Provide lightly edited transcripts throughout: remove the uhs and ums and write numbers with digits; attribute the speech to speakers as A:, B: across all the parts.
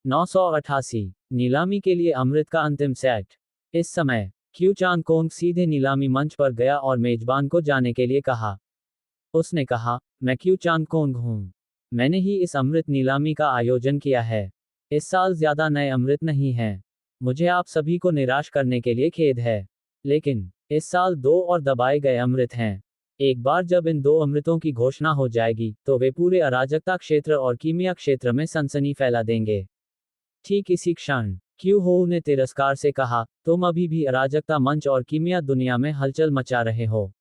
A: 988 नीलामी के लिए अमृत का अंतिम सेट। इस समय क्यू चांग कोंग सीधे नीलामी मंच पर गया और मेजबान को जाने के लिए कहा। उसने कहा, मैं क्यू चांग कोंग हूँ। मैंने ही इस अमृत नीलामी का आयोजन किया है। इस साल ज्यादा नए अमृत नहीं हैं। मुझे आप सभी को निराश करने के लिए खेद है, लेकिन इस साल 2 और दबाए गए अमृत हैं। एक बार जब इन 2 अमृतों की घोषणा हो जाएगी तो वे पूरे अराजकता क्षेत्र और कीमिया क्षेत्र में सनसनी फैला देंगे। ठीक इसी क्षण क्यू हो ने तिरस्कार से कहा, तुम अभी भी अराजकता मंच और कीमिया दुनिया में हलचल मचा रहे हो।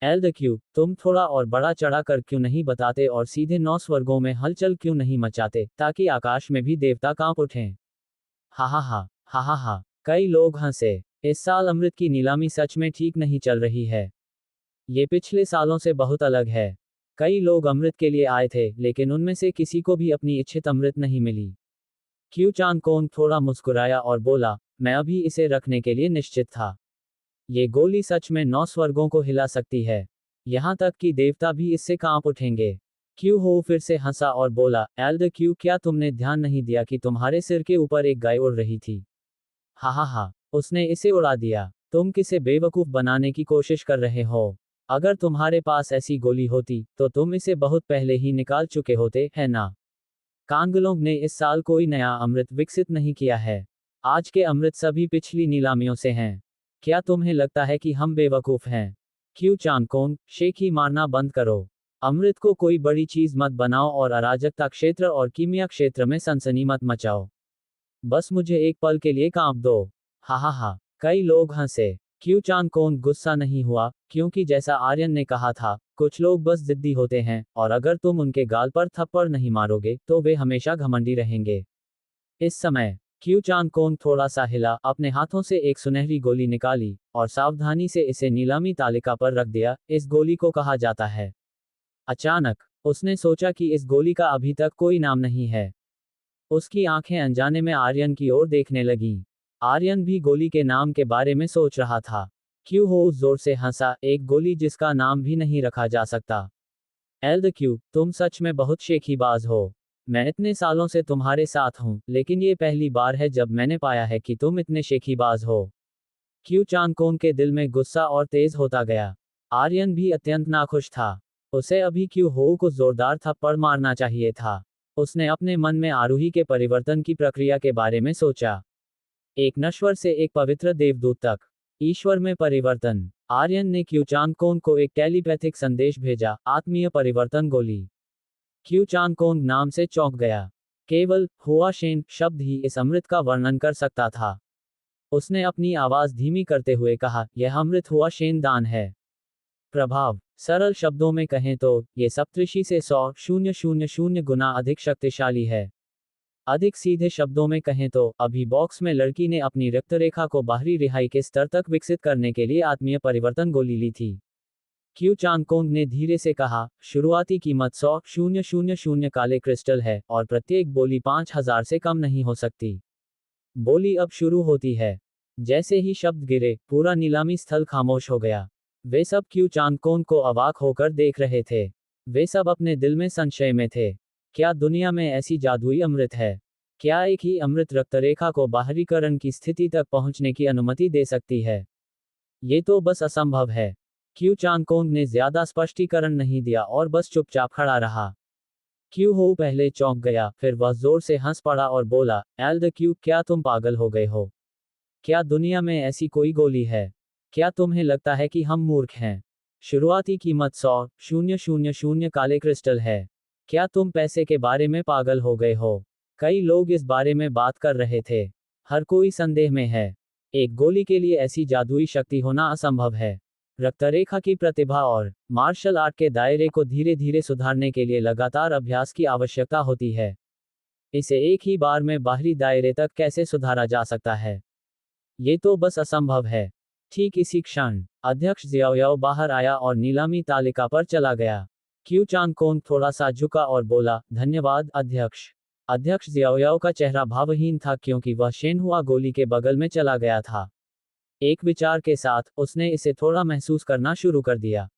A: एल्ड क्यू, तुम थोड़ा और बड़ा चढ़ा कर क्यों नहीं बताते और सीधे 9 स्वर्गों में हलचल क्यों नहीं मचाते, ताकि आकाश में भी देवता कांप उठें। हा हा हा हा हा हा। कई लोग हंसे। इस साल अमृत की नीलामी सच में ठीक नहीं चल रही है। ये पिछले सालों से बहुत अलग है। कई लोग अमृत के लिए आए थे, लेकिन उनमें से किसी को भी अपनी इच्छित अमृत नहीं मिली। क्यू चांग कोंग थोड़ा मुस्कुराया और बोला, मैं अभी इसे रखने के लिए निश्चित था। ये गोली सच में 9 स्वर्गों को हिला सकती है। यहाँ तक कि देवता भी इससे कांप उठेंगे। क्यू हो फिर से हंसा और बोला, एल्ड क्यू, क्या तुमने ध्यान नहीं दिया कि तुम्हारे सिर के ऊपर एक गाय उड़ रही थी? हा हा हा। उसने इसे उड़ा दिया। तुम किसे बेवकूफ बनाने की कोशिश कर रहे हो? अगर तुम्हारे पास ऐसी गोली होती तो तुम इसे बहुत पहले ही निकाल चुके होते, है ना? कांगलोंग ने इस साल कोई नया अमृत विकसित नहीं किया है। आज के अमृत सभी पिछली नीलामियों से हैं। क्या तुम्हें लगता है कि हम बेवकूफ हैं? क्यू चांग कोंग, शेखी मारना बंद करो। अमृत को कोई बड़ी चीज मत बनाओ और अराजकता क्षेत्र और कीमिया क्षेत्र में सनसनी मत मचाओ। बस मुझे एक पल के लिए कांप दो। हा हा हा। कई लोग हंसे। क्यू चांग कोंग गुस्सा नहीं हुआ, क्योंकि जैसा आर्यन ने कहा था, कुछ लोग बस जिद्दी होते हैं, और अगर तुम उनके गाल पर थप्पड़ नहीं मारोगे तो वे हमेशा घमंडी रहेंगे। इस समय क्यू चांग कोंग थोड़ा सा हिला, अपने हाथों से एक सुनहरी गोली निकाली और सावधानी से इसे नीलामी तालिका पर रख दिया। इस गोली को कहा जाता है। अचानक उसने सोचा कि इस गोली का अभी तक कोई नाम नहीं है। उसकी आंखें अनजाने में आर्यन की ओर देखने लगीं। आर्यन भी गोली के नाम के बारे में सोच रहा था। क्यू हो जोर से हंसा, एक गोली जिसका नाम भी नहीं रखा जा सकता। एल्ड क्यू, तुम सच में बहुत शेखीबाज हो। मैं इतने सालों से तुम्हारे साथ हूं, लेकिन ये पहली बार है जब मैंने पाया है कि तुम इतने शेखीबाज हो। क्यू चांग कोंग के दिल में गुस्सा और तेज होता गया। आर्यन भी अत्यंत नाखुश था। उसे अभी क्यू हो को जोरदार थप्पड़ मारना चाहिए था। उसने अपने मन में आरूही के परिवर्तन की प्रक्रिया के बारे में सोचा। एक नश्वर से एक पवित्र देवदूत तक, ईश्वर में परिवर्तन। आर्यन ने क्यू चांग कोंग को एक टेलीपैथिक संदेश भेजा, आत्मीय परिवर्तन गोली। क्यू चांग कोंग नाम से चौंक गया। केवल हुआ शेन शब्द ही इस अमृत का वर्णन कर सकता था। उसने अपनी आवाज धीमी करते हुए कहा, यह अमृत हुआ शेन दान है। प्रभाव, सरल शब्दों में कहें तो ये सप्तऋषि से 100,000 गुना अधिक शक्तिशाली है। अधिक सीधे शब्दों में कहें तो अभी बॉक्स में लड़की ने अपनी रक्तरेखा को बाहरी रिहाई के स्तर तक विकसित करने के लिए आत्मीय परिवर्तन गोली ली थी। क्यू चांग कोंग ने धीरे से कहा, शुरुआती कीमत 100,000 काले क्रिस्टल है और प्रत्येक बोली 5,000 से कम नहीं हो सकती। बोली अब शुरू होती है। जैसे ही शब्द गिरे, पूरा नीलामी स्थल खामोश हो गया। वे सब क्यू चांग कोंग को अवाक होकर देख रहे थे। वे सब अपने दिल में संशय में थे। क्या दुनिया में ऐसी जादुई अमृत है? क्या एक ही अमृत रक्तरेखा को बाहरीकरण की स्थिति तक पहुंचने की अनुमति दे सकती है? ये तो बस असंभव है। क्यू चांग कोंग ने ज्यादा स्पष्टीकरण नहीं दिया और बस चुपचाप खड़ा रहा। क्यू हो पहले चौंक गया, फिर वह जोर से हंस पड़ा और बोला, एल्ड क्यू, क्या तुम पागल हो गए हो? क्या दुनिया में ऐसी कोई गोली है? क्या तुम्हें लगता है कि हम मूर्ख हैं? शुरुआती कीमत 100,000 काले क्रिस्टल है। क्या तुम पैसे के बारे में पागल हो गए हो? कई लोग इस बारे में बात कर रहे थे। हर कोई संदेह में है। एक गोली के लिए ऐसी जादुई शक्ति होना असंभव है। रक्तरेखा की प्रतिभा और मार्शल आर्ट के दायरे को धीरे धीरे सुधारने के लिए लगातार अभ्यास की आवश्यकता होती है। इसे एक ही बार में बाहरी दायरे तक कैसे सुधारा जा सकता है? ये तो बस असंभव है। ठीक इसी क्षण अध्यक्ष जियाओ बाहर आया और नीलामी तालिका पर चला गया। क्यू चांग कोंग थोड़ा सा झुका और बोला, धन्यवाद अध्यक्ष। अध्यक्ष जियाओ का चेहरा भावहीन था क्योंकि वह शेनहुआ गोली के बगल में चला गया था। एक विचार के साथ उसने इसे थोड़ा महसूस करना शुरू कर दिया।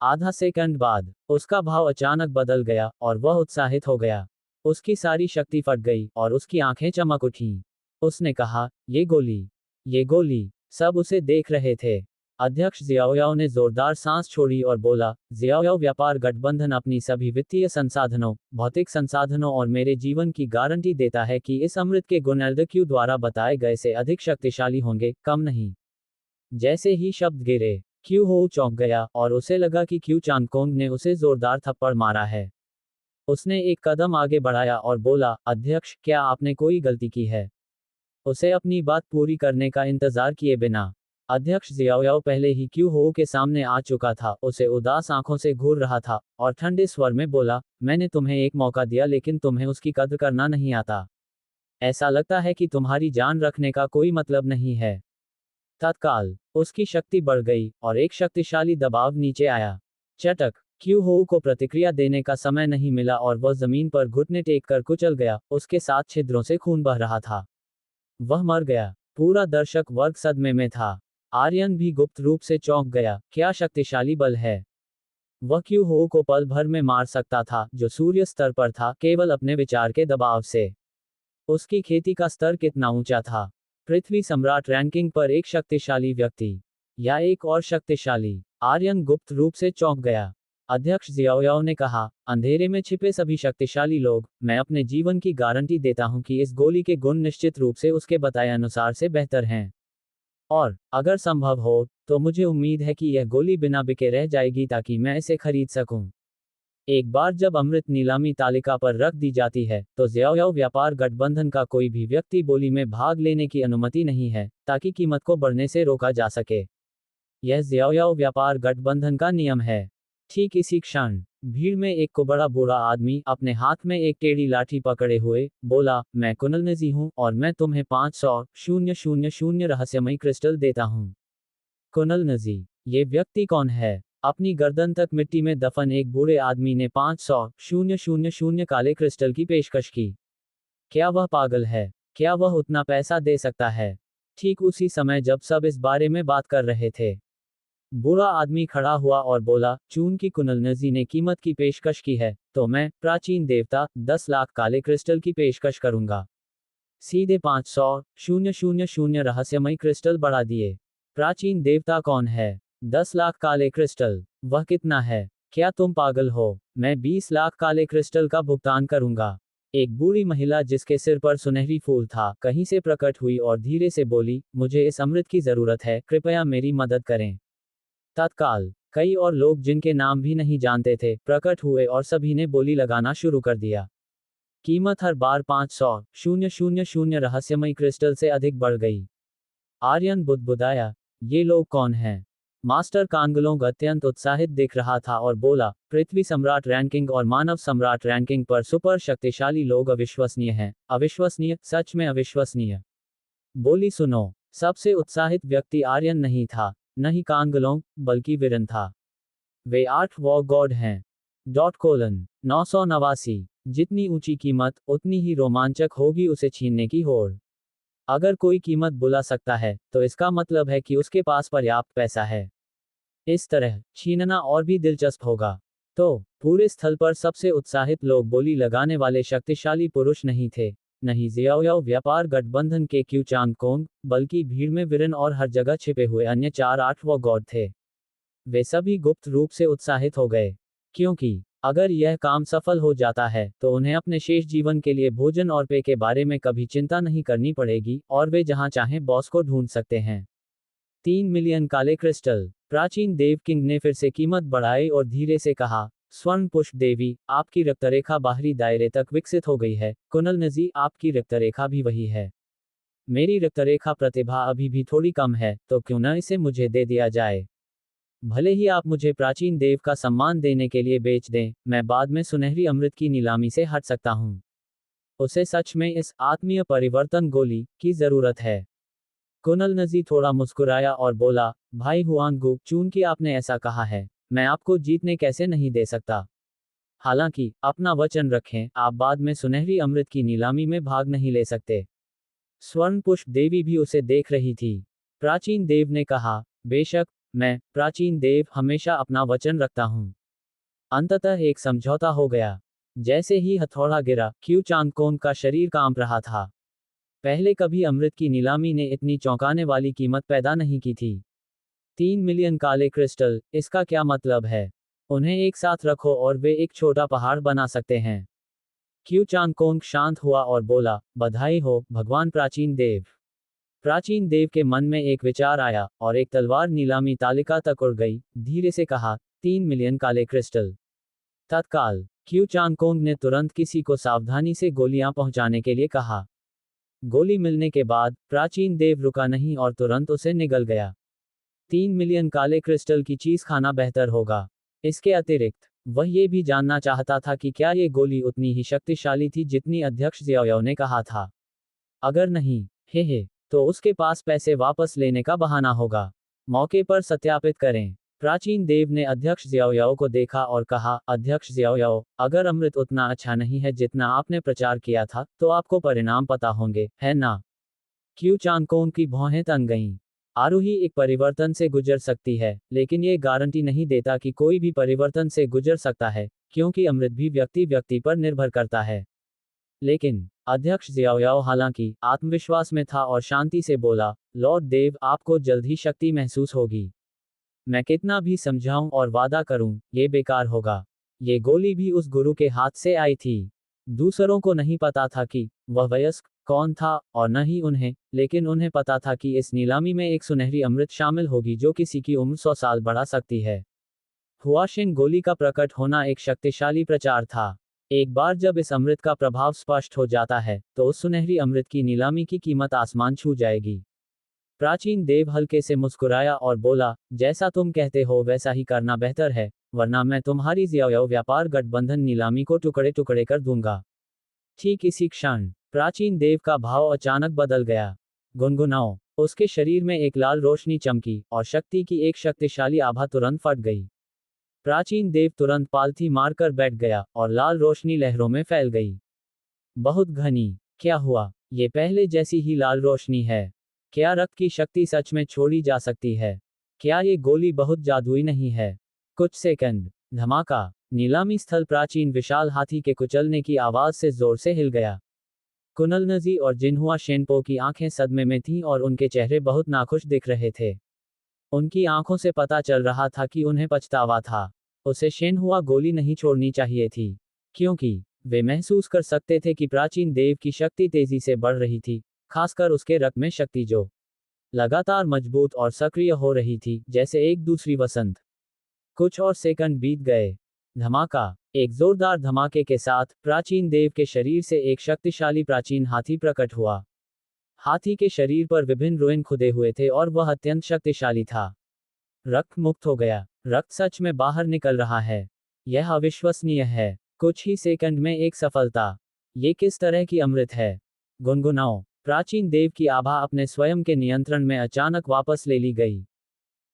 A: आधा सेकंड बाद उसका भाव अचानक बदल गया और वह उत्साहित हो गया। उसकी सारी शक्ति फट गई और उसकी आंखें चमक उठीं। उसने कहा, ये गोली, ये गोली। सब उसे देख रहे थे। अध्यक्ष जियाओयाओ ने जोरदार सांस छोड़ी और बोला, जियाओयाओ व्यापार गठबंधन अपनी सभी वित्तीय संसाधनों, भौतिक संसाधनों और मेरे जीवन की गारंटी देता है कि इस अमृत के गुण एल्डक्यू द्वारा बताए गए से अधिक शक्तिशाली होंगे, कम नहीं। जैसे ही शब्द गिरे, क्यू हो चौंक गया और उसे लगा कि क्यू चांगकोंग ने उसे जोरदार थप्पड़ मारा है। उसने एक कदम आगे बढ़ाया और बोला, अध्यक्ष, क्या आपने कोई गलती की है? उसे अपनी बात पूरी करने का इंतजार किए बिना अध्यक्ष जियाओयाओ पहले ही क्यू हो के सामने आ चुका था। उसे उदास आंखों से घूर रहा था और ठंडे स्वर में बोला, मैंने तुम्हें एक मौका दिया लेकिन तुम्हें उसकी कद्र करना नहीं आता। ऐसा लगता है कि तुम्हारी जान रखने का कोई मतलब नहीं है। तत्काल उसकी शक्ति बढ़ गई और एक शक्तिशाली दबाव नीचे आया। चटक, क्यू हो को प्रतिक्रिया देने का समय नहीं मिला और वह जमीन पर घुटने टेक कर कुचल गया। उसके साथ छिद्रों से खून बह रहा था। वह मर गया। पूरा दर्शक वर्ग सदमे में था। आर्यन भी गुप्त रूप से चौंक गया। क्या शक्तिशाली बल है! वह क्यू हो को पल भर में मार सकता था, जो सूर्य स्तर पर था, केवल अपने विचार के दबाव से। उसकी खेती का स्तर कितना ऊंचा था! पृथ्वी सम्राट रैंकिंग पर एक शक्तिशाली व्यक्ति, या एक और शक्तिशाली। आर्यन गुप्त रूप से चौंक गया। अध्यक्ष जियाओयाओ ने कहा, अंधेरे में छिपे सभी शक्तिशाली लोग, मैं अपने जीवन की गारंटी देता हूं कि इस गोली के गुण निश्चित रूप से उसके बताए अनुसार से बेहतर हैं। और अगर संभव हो तो मुझे उम्मीद है कि यह गोली बिना बिके रह जाएगी ताकि मैं इसे खरीद सकूं। एक बार जब अमृत नीलामी तालिका पर रख दी जाती है, तो जियाओयाओ व्यापार गठबंधन का कोई भी व्यक्ति बोली में भाग लेने की अनुमति नहीं है, ताकि कीमत को बढ़ने से रोका जा सके। यह जियाओयाओ व्यापार गठबंधन का नियम है। ठीक इसी क्षण भीड़ में एक को बड़ा बूढ़ा आदमी अपने हाथ में एक टेढ़ी लाठी पकड़े हुए बोला, मैं कुनल नजी हूं और मैं तुम्हें 500,000 रहस्यमयी क्रिस्टल देता हूं। कुनल नजी, ये व्यक्ति कौन है? अपनी गर्दन तक मिट्टी में दफन एक बूढ़े आदमी ने 500,000 काले क्रिस्टल की पेशकश की। क्या वह पागल है? क्या वह उतना पैसा दे सकता है? ठीक उसी समय जब सब इस बारे में बात कर रहे थे, बूढ़ा आदमी खड़ा हुआ और बोला, चून की कुनल नजी ने कीमत की पेशकश की है, तो मैं, प्राचीन देवता, 10 लाख काले क्रिस्टल की पेशकश करूंगा। सीधे 500,000 रहस्यमयी क्रिस्टल बढ़ा दिए। प्राचीन देवता कौन है? 10 लाख काले क्रिस्टल, वह कितना है? क्या तुम पागल हो? मैं 20 लाख काले क्रिस्टल का भुगतान करूंगा। एक बूढ़ी महिला जिसके सिर पर सुनहरी फूल था, कहीं से प्रकट हुई और धीरे से बोली, मुझे इस अमृत की जरूरत है, कृपया मेरी मदद करें। तत्काल कई और लोग जिनके नाम भी नहीं जानते थे, प्रकट हुए और सभी ने बोली लगाना शुरू कर दिया। कीमत हर बार 500,000 रहस्यमयी क्रिस्टल से अधिक बढ़ गई। आर्यन बुदबुदाया, ये लोग कौन हैं? मास्टर कांगलोंग अत्यंत उत्साहित दिख रहा था और बोला, पृथ्वी सम्राट रैंकिंग और मानव सम्राट रैंकिंग पर सुपर शक्तिशाली लोग अविश्वसनीय हैं, अविश्वसनीय, सच में अविश्वसनीय। बोली सुनो। सबसे उत्साहित व्यक्ति आर्यन नहीं था, न ही कांगलोंग, बल्कि विरन था। वे 8 वॉर गॉड हैं। .: 989। जितनी ऊंची कीमत, उतनी ही रोमांचक होगी उसे छीनने की होड़। अगर कोई कीमत बुला सकता है, तो इसका मतलब है कि उसके पास पर्याप्त पैसा है। इस तरह छीनना और भी दिलचस्प होगा। तो पूरे स्थल पर सबसे उत्साहित लोग बोली लगाने वाले शक्तिशाली पुरुष नहीं थे, नहीं जियाओयाओ व्यापार गठबंधन के क्यू चांगकोंग, बल्कि भीड़ में विरन और हर जगह छिपे हुए अन्य 4-8 वो गॉड थे। वे सभी गुप्त रूप से उत्साहित हो गए, क्योंकि अगर यह काम सफल हो जाता है, तो उन्हें अपने शेष जीवन के लिए भोजन और पेय के बारे में कभी चिंता नहीं करनी पड़ेगी और वे जहां चाहें बॉस को ढूंढ सकते हैं। 3 मिलियन काले क्रिस्टल। प्राचीन देव किंग ने फिर से कीमत बढ़ाई और धीरे से कहा, स्वर्ण पुष्प देवी, आपकी रक्तरेखा बाहरी दायरे तक विकसित हो गई है। कुनल नजी, आपकी रक्तरेखा भी वही है। मेरी रक्तरेखा प्रतिभा अभी भी थोड़ी कम है, तो क्यों न इसे मुझे दे दिया जाए। भले ही आप मुझे प्राचीन देव का सम्मान देने के लिए बेच दें, मैं बाद में सुनहरी अमृत की नीलामी से हट सकता हूं। उसे सच में इस आत्मीय परिवर्तन गोली की जरूरत है। कुनल नजी थोड़ा मुस्कुराया और बोला, भाई हुआंगू, चूंकि आपने ऐसा कहा है, मैं आपको जीतने कैसे नहीं दे सकता। हालांकि अपना वचन रखें, आप बाद में सुनहरी अमृत की नीलामी में भाग नहीं ले सकते। स्वर्ण पुष्प देवी भी उसे देख रही थी। प्राचीन देव ने कहा, बेशक, मैं, प्राचीन देव, हमेशा अपना वचन रखता हूं। अंततः एक समझौता हो गया। जैसे ही हथौड़ा गिरा, क्यू चांग कोंग का शरीर कांप रहा था। पहले कभी अमृत की नीलामी ने इतनी चौंकाने वाली कीमत पैदा नहीं की थी। 3 मिलियन काले क्रिस्टल, इसका क्या मतलब है? उन्हें एक साथ रखो और वे एक छोटा पहाड़ बना सकते हैं। क्यू चांग कोंग शांत हुआ और बोला, बधाई हो, भगवान प्राचीन देव। प्राचीन देव के मन में एक विचार आया, और एक तलवार नीलामी तालिका तक उड़ गई, धीरे से कहा, 3 मिलियन काले क्रिस्टल। तत्काल, क्यू चांग कोंग ने तुरंत किसी को सावधानी से गोलियां पहुंचाने के लिए कहा। गोली मिलने के बाद, प्राचीन देव रुका नहीं और तुरंत उसे निगल गया। 3 मिलियन काले क्रिस्टल की चीज खाना बेहतर होगा। इसके अतिरिक्त, वह ये भी जानना चाहता था कि क्या ये गोली उतनी ही शक्तिशाली थी जितनी अध्यक्ष ज़ियाओ ने कहा था। अगर नहीं, हे, तो उसके पास पैसे वापस लेने का बहाना होगा। मौके पर सत्यापित करें। प्राचीन देव ने अध्यक्ष ज़ियाओ को देखा और कहा, अध्यक्ष ज़ियाओ, अगर अमृत उतना अच्छा नहीं है जितना आपने प्रचार किया था, तो आपको परिणाम पता होंगे, है ना? क्यू चांग कोंग की भौहें तन गईं। आरोही एक परिवर्तन से गुजर सकती है, लेकिन ये गारंटी नहीं देता कि कोई भी परिवर्तन से गुजर सकता है, क्योंकि अमृत भी व्यक्ति व्यक्ति पर निर्भर करता है। लेकिन अध्यक्ष ज़ियाओ हालांकि आत्मविश्वास में था और शांति से बोला, लॉर्ड देव, आपको जल्द ही शक्ति महसूस होगी। मैं कितना भी समझाऊं और वादा करूं, ये बेकार होगा। ये गोली भी उस गुरु के हाथ से आई थी। दूसरों को नहीं पता था कि वह वयस्क कौन था, और न ही उन्हें, लेकिन उन्हें पता था कि इस नीलामी में एक सुनहरी अमृत शामिल होगी जो किसी की उम्र 100 साल बढ़ा सकती है। हुआशिन गोली का प्रकट होना एक शक्तिशाली प्रचार था। एक बार जब इस अमृत का प्रभाव स्पष्ट हो जाता है, तो उस सुनहरी अमृत की नीलामी की कीमत आसमान छू जाएगी। प्राचीन देव हल्के से मुस्कुराया और बोला, जैसा तुम कहते हो वैसा ही करना बेहतर है, वरना मैं तुम्हारी ज़ियाओ व्यापार गठबंधन नीलामी को टुकड़े टुकड़े कर दूंगा। ठीक इसी क्षण, प्राचीन देव का भाव अचानक बदल गया। गुनगुनाओ। उसके शरीर में एक लाल रोशनी चमकी, और शक्ति की एक शक्तिशाली आभा तुरंत फट गई। प्राचीन देव तुरंत पालथी मारकर बैठ गया, और लाल रोशनी लहरों में फैल गई। बहुत घनी। क्या हुआ? ये पहले जैसी ही लाल रोशनी है। क्या रक्त की शक्ति सच में छोड़ी जा सकती है? क्या ये गोली बहुत जादुई नहीं है? कुछ सेकंड। धमाका। नीलामी स्थल प्राचीन विशाल हाथी के कुचलने की आवाज से जोर से हिल गया। कुनलनजी और जिनहुआ शेनपो की आंखें सदमे में थीं और उनके चेहरे बहुत नाखुश दिख रहे थे। उनकी आंखों से पता चल रहा था कि उन्हें पछतावा था। उसे शेनहुआ गोली नहीं छोड़नी चाहिए थी, क्योंकि वे महसूस कर सकते थे कि प्राचीन देव की शक्ति तेजी से बढ़ रही थी, खासकर उसके रक्त में शक्ति जो लगातार मजबूत और सक्रिय हो रही थी, जैसे एक दूसरी वसंत। कुछ और सेकंड बीत गए। धमाका। एक जोरदार धमाके के साथ प्राचीन देव के शरीर से एक शक्तिशाली प्राचीन हाथी प्रकट हुआ। हाथी के शरीर पर विभिन्न रोएं खुदे हुए थे और वह अत्यंत शक्तिशाली था। रक्त मुक्त हो गया। रक्त सच में बाहर निकल रहा है। यह अविश्वसनीय है। कुछ ही सेकंड में एक सफलता। ये किस तरह की अमृत है? गुनगुनाओ। प्राचीन देव की आभा अपने स्वयं के नियंत्रण में अचानक वापस ले ली गई।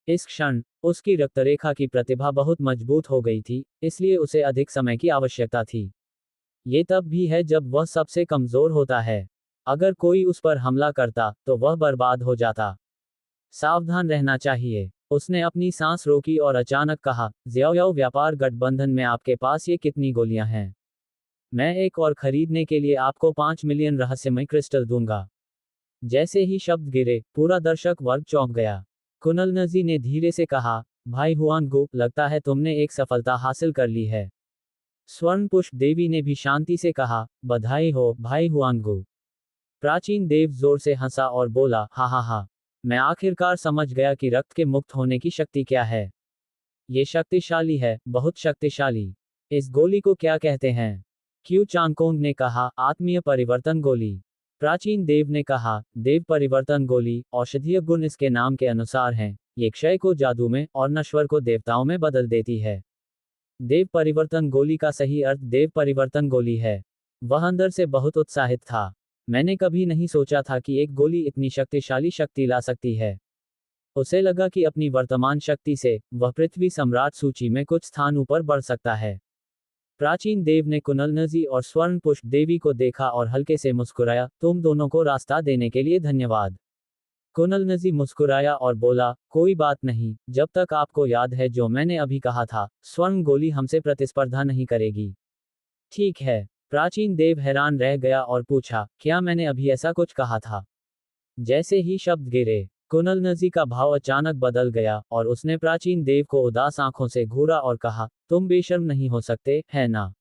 A: इस क्षण, उसकी रक्तरेखा की प्रतिभा बहुत मजबूत हो गई थी, इसलिए उसे अधिक समय की आवश्यकता थी। ये तब भी है जब वह सबसे कमजोर होता है। अगर कोई उस पर हमला करता, तो वह बर्बाद हो जाता। सावधान रहना चाहिए। उसने अपनी सांस रोकी और अचानक कहा, ज़ियाओ व्यापार गठबंधन में आपके पास ये कितनी गोलियां हैं? मैं एक और खरीदने के लिए आपको 5 मिलियन रहस्यमय क्रिस्टल दूंगा। जैसे ही शब्द गिरे, पूरा दर्शक वर्ग चौंक गया। कुनलनजी ने धीरे से कहा, भाई हुआनगो, लगता है तुमने एक सफलता हासिल कर ली है। स्वर्ण पुष्प देवी ने भी शांति से कहा, बधाई हो, भाई हुआनगो। प्राचीन देव जोर से हंसा और बोला, हा हा हा, मैं आखिरकार समझ गया कि रक्त के मुक्त होने की शक्ति क्या है। ये शक्तिशाली है, बहुत शक्तिशाली। इस गोली को क्या कहते हैं? क्यू चांगकोंग ने कहा, आत्मीय परिवर्तन गोली। प्राचीन देव ने कहा, देव परिवर्तन गोली, औषधीय गुण इसके नाम के अनुसार हैं। ये क्षय को जादू में और नश्वर को देवताओं में बदल देती है। देव परिवर्तन गोली का सही अर्थ देव परिवर्तन गोली है। वह अंदर से बहुत उत्साहित था। मैंने कभी नहीं सोचा था कि एक गोली इतनी शक्तिशाली शक्ति ला सकती है। उसे लगा कि अपनी वर्तमान शक्ति से वह पृथ्वी सम्राट सूची में कुछ स्थान ऊपर बढ़ सकता है। प्राचीन देव ने कुनलनजी और स्वर्ण पुष्प देवी को देखा और हल्के से मुस्कुराया, तुम दोनों को रास्ता देने के लिए धन्यवाद। कुनलनजी मुस्कुराया और बोला, कोई बात नहीं, जब तक आपको याद है जो मैंने अभी कहा था, स्वर्ण गोली हमसे प्रतिस्पर्धा नहीं करेगी। ठीक है। प्राचीन देव हैरान रह गया और पूछा, क्या मैंने अभी ऐसा कुछ कहा था? जैसे ही शब्द गिरे, कुनलनजी का भाव अचानक बदल गया और उसने प्राचीन देव को उदास आंखों से घूरा और कहा, तुम बेशर्म नहीं हो सकते, है ना?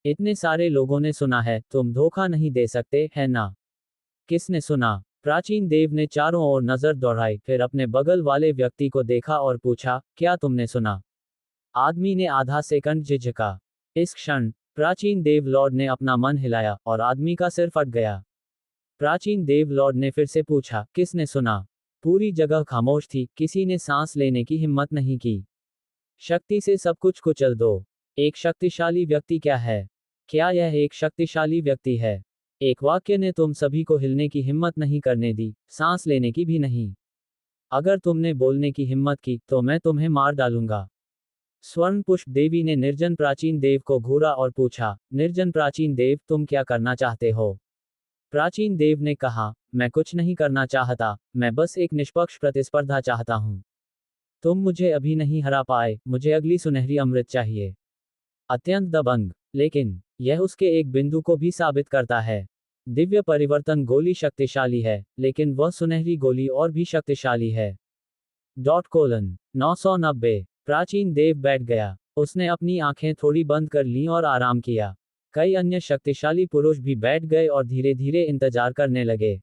A: इतने सारे लोगों ने सुना है, तुम धोखा नहीं दे सकते, है ना? किसने सुना? प्राचीन देव ने चारों ओर नजर दौड़ाई, फिर अपने बगल वाले व्यक्ति को देखा और पूछा, क्या तुमने सुना? आदमी ने आधा सेकंड झिझका। इस क्षण, प्राचीन देव लॉर्ड ने अपना मन हिलाया और आदमी का सिर फट गया। प्राचीन देव लॉर्ड ने फिर से पूछा, किसने सुना? पूरी जगह खामोश थी, किसी ने सांस लेने की हिम्मत नहीं की। शक्ति से सब कुछ कुचल दो। एक शक्तिशाली व्यक्ति क्या है? क्या यह एक शक्तिशाली व्यक्ति है? एक वाक्य ने तुम सभी को हिलने की हिम्मत नहीं करने दी, सांस लेने की भी नहीं। अगर तुमने बोलने की हिम्मत की, तो मैं तुम्हें मार डालूंगा। स्वर्ण पुष्प देवी ने निर्जन प्राचीन देव को घूरा और पूछा, निर्जन प्राचीन देव, तुम क्या करना चाहते हो? प्राचीन देव ने कहा, मैं कुछ नहीं करना चाहता, मैं बस एक निष्पक्ष प्रतिस्पर्धा चाहता हूं। तुम मुझे अभी नहीं हरा पाए, मुझे अगली सुनहरी अमृत चाहिए। अत्यंत दबंग। लेकिन यह उसके एक बिंदु को भी साबित करता है। दिव्य परिवर्तन गोली शक्तिशाली है, लेकिन वह सुनहरी गोली और भी शक्तिशाली है। Dot colon 990। प्राचीन देव बैठ गया। उसने अपनी आंखें थोड़ी बंद कर लीं और आराम किया। कई अन्य शक्तिशाली पुरुष भी बैठ गए और धीरे धीरे इंतजार करने लगे।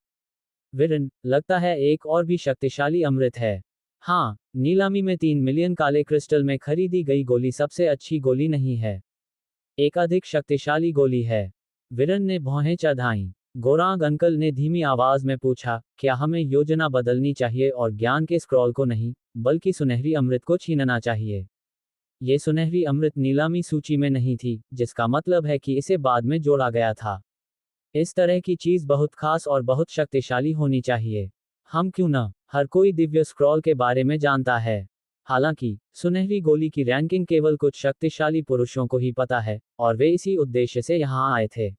A: विरन, लगता है एक और भी शक्तिशाली अमृत है। हाँ, नीलामी में 3 मिलियन काले क्रिस्टल में खरीदी गई गोली सबसे अच्छी गोली नहीं है। एक अधिक शक्तिशाली गोली है। विरन ने भौहें चढ़ाईं। गोरांग अंकल ने धीमी आवाज में पूछा, क्या हमें योजना बदलनी चाहिए और ज्ञान के स्क्रॉल को नहीं, बल्कि सुनहरी अमृत को छीनना चाहिए? ये सुनहरी अमृत नीलामी सूची में नहीं थी, जिसका मतलब है कि इसे बाद में जोड़ा गया था। इस तरह की चीज बहुत खास और बहुत शक्तिशाली होनी चाहिए। हम क्यों न, हर कोई दिव्य स्क्रॉल के बारे में जानता है। हालांकि, सुनहरी गोली की रैंकिंग केवल कुछ शक्तिशाली पुरुषों को ही पता है, और वे इसी उद्देश्य से यहाँ आए थे।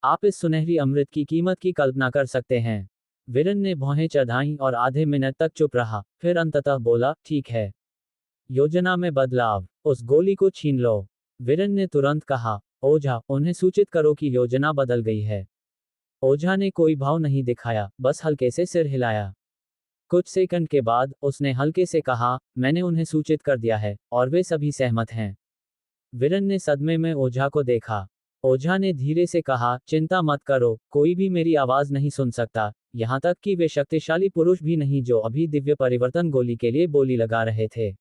A: आप इस सुनहरी अमृत की कीमत की कल्पना कर सकते हैं। विरन ने भौहें चढ़ाईं और आधे मिनट तक चुप रहा, फिर अंततः बोला, ठीक है। योजना में बदलाव, उस गोली को छीन लो। विरन ने तुरंत कहा, ओझा, उन्हें सूचित करो कि योजना बदल गई है। ओझा ने कोई भाव नहीं दिखाया, बस हल्के से सिर हिलाया। कुछ सेकंड के बाद, उसने हल्के से कहा, मैंने उन्हें सूचित कर दिया है, और वे सभी सहमत हैं। विरन ने सदमे में ओझा को देखा। ओझा ने धीरे से कहा, चिंता मत करो, कोई भी मेरी आवाज नहीं सुन सकता, यहां तक कि वे शक्तिशाली पुरुष भी नहीं जो अभी दिव्य परिवर्तन गोली के लिए बोली लगा रहे थे।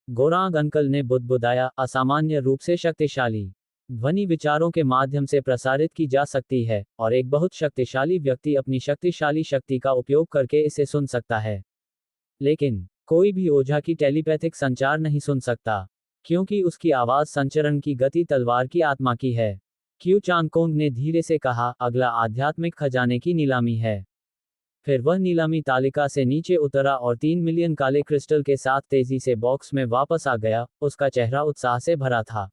A: गोरांग अंकल ने बुदबुदाया, असामान्य रूप से शक्तिशाली ध्वनि विचारों के माध्यम से प्रसारित की जा सकती है, और एक बहुत शक्तिशाली व्यक्ति अपनी शक्तिशाली शक्ति का उपयोग करके इसे सुन सकता है। लेकिन कोई भी ओझा की टेलीपैथिक संचार नहीं सुन सकता, क्योंकि उसकी आवाज संचरण की गति तलवार की आत्मा की है। क्यू चांगकोंग ने धीरे से कहा, अगला आध्यात्मिक खजाने की नीलामी है। फिर वह नीलामी तालिका से नीचे उतरा और 3 मिलियन काले क्रिस्टल के साथ तेजी से बॉक्स में वापस आ गया। उसका चेहरा उत्साह से भरा था।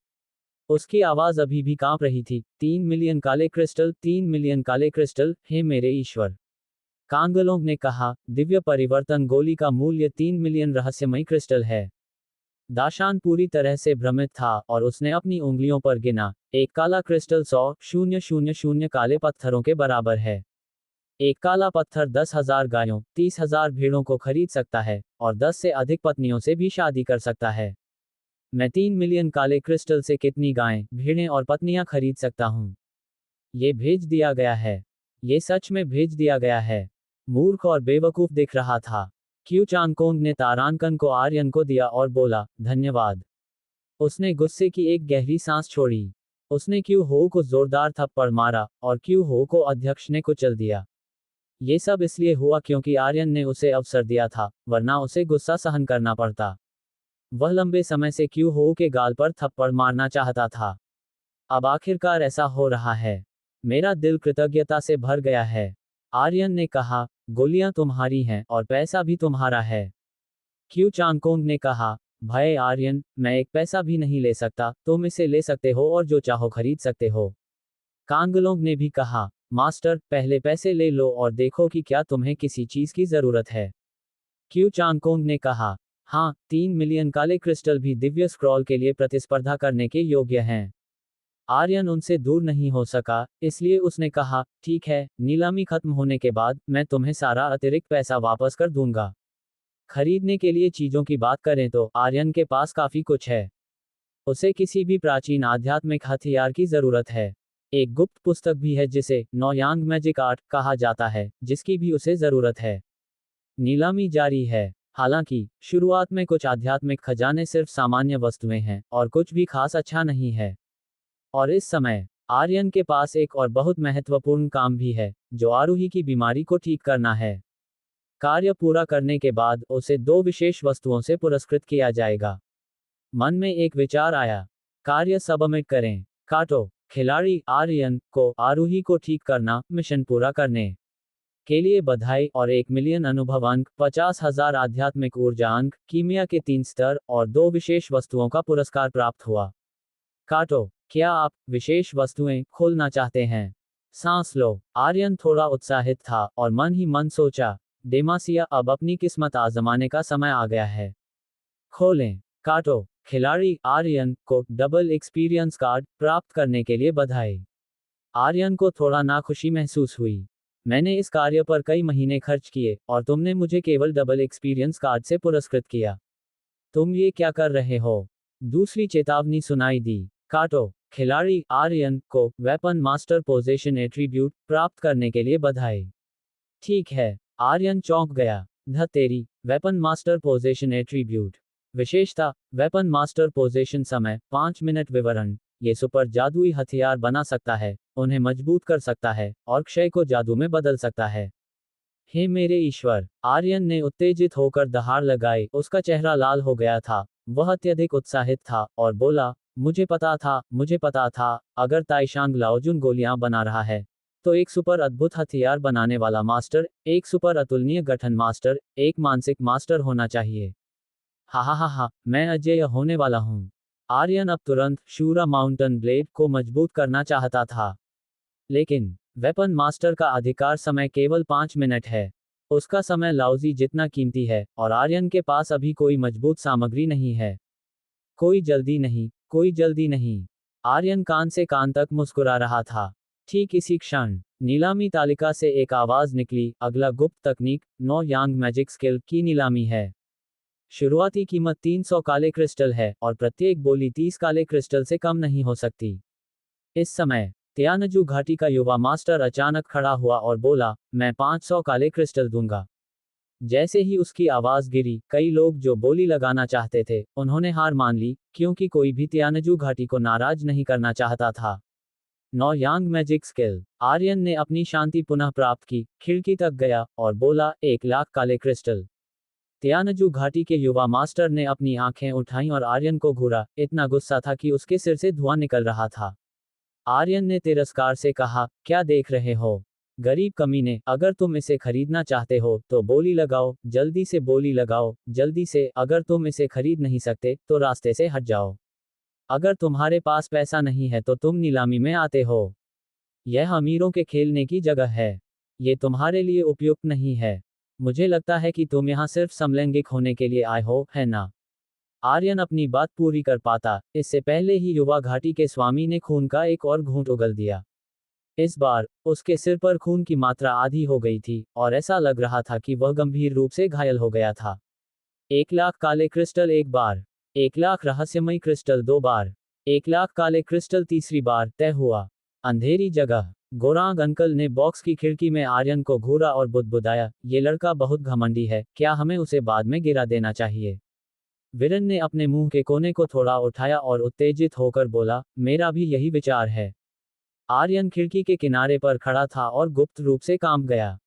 A: उसकी आवाज अभी भी कांप रही थी, 3 मिलियन काले क्रिस्टल, 3 मिलियन काले क्रिस्टल, हे मेरे ईश्वर। कांगलोंग ने कहा, दिव्य परिवर्तन गोली का मूल्य 3 मिलियन रहस्यमयी क्रिस्टल है। दाशान पूरी तरह से भ्रमित था और उसने अपनी उंगलियों पर गिना, एक काला क्रिस्टल 100,000 काले पत्थरों के बराबर है। एक काला पत्थर 10,000 गायों, 30,000 भेड़ों को खरीद सकता है, और 10 से अधिक पत्नियों से भी शादी कर सकता है। मैं 3 मिलियन काले क्रिस्टल से कितनी गायें, भेड़ें और पत्नियां खरीद सकता हूं? ये भेज दिया गया है। ये सच में भेज दिया गया है। मूर्ख और बेवकूफ दिख रहा था। क्यू चांगकोंग ने तारांकन को आर्यन को दिया और बोला, धन्यवाद। उसने गुस्से की एक गहरी सांस छोड़ी। उसने क्यू हो को जोरदार थप्पड़ मारा, और क्यू हो को अध्यक्ष ने कुचल दिया। ये सब इसलिए हुआ क्योंकि आर्यन ने उसे अवसर दिया था, वरना उसे गुस्सा सहन करना पड़ता। वह लंबे समय से क्यू हो के गाल पर थप्पड़ मारना चाहता था। अब आखिरकार ऐसा हो रहा है। मेरा दिल कृतज्ञता से भर गया है। आर्यन ने कहा, गोलियां तुम्हारी हैं और पैसा भी तुम्हारा है। क्यू चांगकोंग ने कहा, भय आर्यन, मैं एक पैसा भी नहीं ले सकता, तुम इसे ले सकते हो और जो चाहो खरीद सकते हो। कांगलोंग ने भी कहा, मास्टर, पहले पैसे ले लो और देखो कि क्या तुम्हें किसी चीज की जरूरत है। क्यू चांगकोंग ने कहा, हाँ, 3 मिलियन काले क्रिस्टल भी दिव्य स्क्रॉल के लिए प्रतिस्पर्धा करने के योग्य हैं। आर्यन उनसे दूर नहीं हो सका, इसलिए उसने कहा, ठीक है, नीलामी खत्म होने के बाद मैं तुम्हें सारा अतिरिक्त पैसा वापस कर दूंगा। खरीदने के लिए चीजों की बात करें तो आर्यन के पास काफी कुछ है। उसे किसी भी प्राचीन आध्यात्मिक हथियार की जरूरत है। एक गुप्त पुस्तक भी है जिसे नौयांग मैजिक आर्ट कहा जाता है, जिसकी भी उसे जरूरत है। नीलामी जारी है। हालांकि शुरुआत में कुछ आध्यात्मिक खजाने सिर्फ सामान्य वस्तुएं हैं और कुछ भी खास अच्छा नहीं है। और इस समय आर्यन के पास एक और बहुत महत्वपूर्ण काम भी है, जो आरूही की बीमारी को ठीक करना है। कार्य पूरा करने के बाद उसे 2 विशेष वस्तुओं से पुरस्कृत किया जाएगा। मन में एक विचार आया। कार्य सबमिट करें। काटो। खिलाड़ी आर्यन को आरूही को ठीक करना, मिशन पूरा करने के लिए बधाई और 1 मिलियन अनुभव अंक, 50,000 आध्यात्मिक ऊर्जा अंक, कीमिया के 3 स्तर और 2 विशेष वस्तुओं का पुरस्कार प्राप्त हुआ। काटो। क्या आप विशेष वस्तुएं खोलना चाहते हैं? सांस लो। आर्यन थोड़ा उत्साहित था और मन ही मन सोचा, डेमासिया, अब अपनी किस्मत आजमाने का समय आ गया है। खोलें। काटो। खिलाड़ी आर्यन को डबल एक्सपीरियंस कार्ड प्राप्त करने के लिए बधाई। आर्यन को थोड़ा नाखुशी महसूस हुई। मैंने इस कार्य पर कई महीने खर्च किए और तुमने मुझे केवल डबल एक्सपीरियंस कार्ड से पुरस्कृत किया। तुम ये क्या कर रहे हो? दूसरी चेतावनी सुनाई दी। काटो। खिलाड़ी आर्यन को वेपन मास्टर पोजीशन एट्रीब्यूट प्राप्त करने के लिए बधाई। ठीक है। आर्यन चौंक गया। ध तेरी, वेपन मास्टर पोजीशन एट्रीब्यूट। विशेषता, वेपन मास्टर पोजीशन समय 5 मिनट विवरण। ये सुपर जादुई हथियार बना सकता है, उन्हें मजबूत कर सकता है और क्षय को जादू में बदल सकता है। हे मेरे ईश्वर! आर्यन ने उत्तेजित होकर दहाड़ लगाई, उसका चेहरा लाल हो गया था। वह अत्यधिक उत्साहित था और बोला, मुझे पता था, अगर ताइशांग लाओजुन गोलियां बना रहा है, तो एक सुपर अद्भुत हथियार बनाने वाला मास्टर, एक सुपर अतुलनीय गठन मास्टर, एक मानसिक मास्टर होना चाहिए। हा हा हा हा, मैं अजेय होने वाला हूँ। आर्यन अब तुरंत शूरा माउंटेन ब्लेड को मजबूत करना चाहता था। लेकिन वेपन मास्टर का अधिकार समय केवल 5 मिनट है। उसका समय लाउजी जितना कीमती है और आर्यन के पास अभी कोई मजबूत सामग्री नहीं है। कोई जल्दी नहीं, कोई जल्दी नहीं। आर्यन कान से कान तक मुस्कुरा रहा था। ठीक इसी क्षण नीलामी तालिका से एक आवाज निकली, अगला गुप्त तकनीक, नो यांग मैजिक स्किल की नीलामी है। शुरुआती कीमत 300 काले क्रिस्टल है और प्रत्येक बोली 30 काले क्रिस्टल से कम नहीं हो सकती। इस समय त्यानजू घाटी का युवा मास्टर अचानक खड़ा हुआ और बोला, मैं 500 काले क्रिस्टल दूंगा। जैसे ही उसकी आवाज गिरी, कई लोग जो बोली लगाना चाहते थे, उन्होंने हार मान ली, क्योंकि कोई भी त्यानजू घाटी को नाराज नहीं करना चाहता था। नौ यांग मैजिक स्किल। आर्यन ने अपनी शांति पुनः प्राप्त की, खिड़की तक गया और बोला, 1 लाख काले क्रिस्टल। त्यानजू घाटी के युवा मास्टर ने अपनी आंखें उठाईं और आर्यन को घूरा, इतना गुस्सा था कि उसके सिर से धुआं निकल रहा था। आर्यन ने तिरस्कार से कहा, क्या देख रहे हो? गरीब कमीने, अगर तुम इसे खरीदना चाहते हो तो बोली लगाओ, जल्दी से बोली लगाओ, जल्दी से, अगर तुम इसे खरीद नहीं सकते तो रास्ते से हट जाओ। अगर तुम्हारे पास पैसा नहीं है तो तुम नीलामी में आते हो। यह अमीरों के खेलने की जगह है। ये तुम्हारे लिए उपयुक्त नहीं है। मुझे लगता है कि तुम यहाँ सिर्फ समलैंगिक होने के लिए आए हो, है ना? आर्यन अपनी बात पूरी कर पाता, इससे पहले ही युवा घाटी के स्वामी ने खून का एक और घूंट उगल दिया। इस बार उसके सिर पर खून की मात्रा आधी हो गई थी और ऐसा लग रहा था कि वह गंभीर रूप से घायल हो गया था। 1 लाख काले क्रिस्टल एक बार, 1 लाख रहस्यमयी क्रिस्टल 2 बार, 1 लाख काले क्रिस्टल तीसरी बार तय हुआ। अंधेरी जगह गोरांग अंकल ने बॉक्स की खिड़की में आर्यन को घूरा और बुदबुदाया, ये लड़का बहुत घमंडी है, क्या हमें उसे बाद में गिरा देना चाहिए? विरन ने अपने मुंह के कोने को थोड़ा उठाया और उत्तेजित होकर बोला, मेरा भी यही विचार है। आर्यन खिड़की के किनारे पर खड़ा था और गुप्त रूप से काम गया।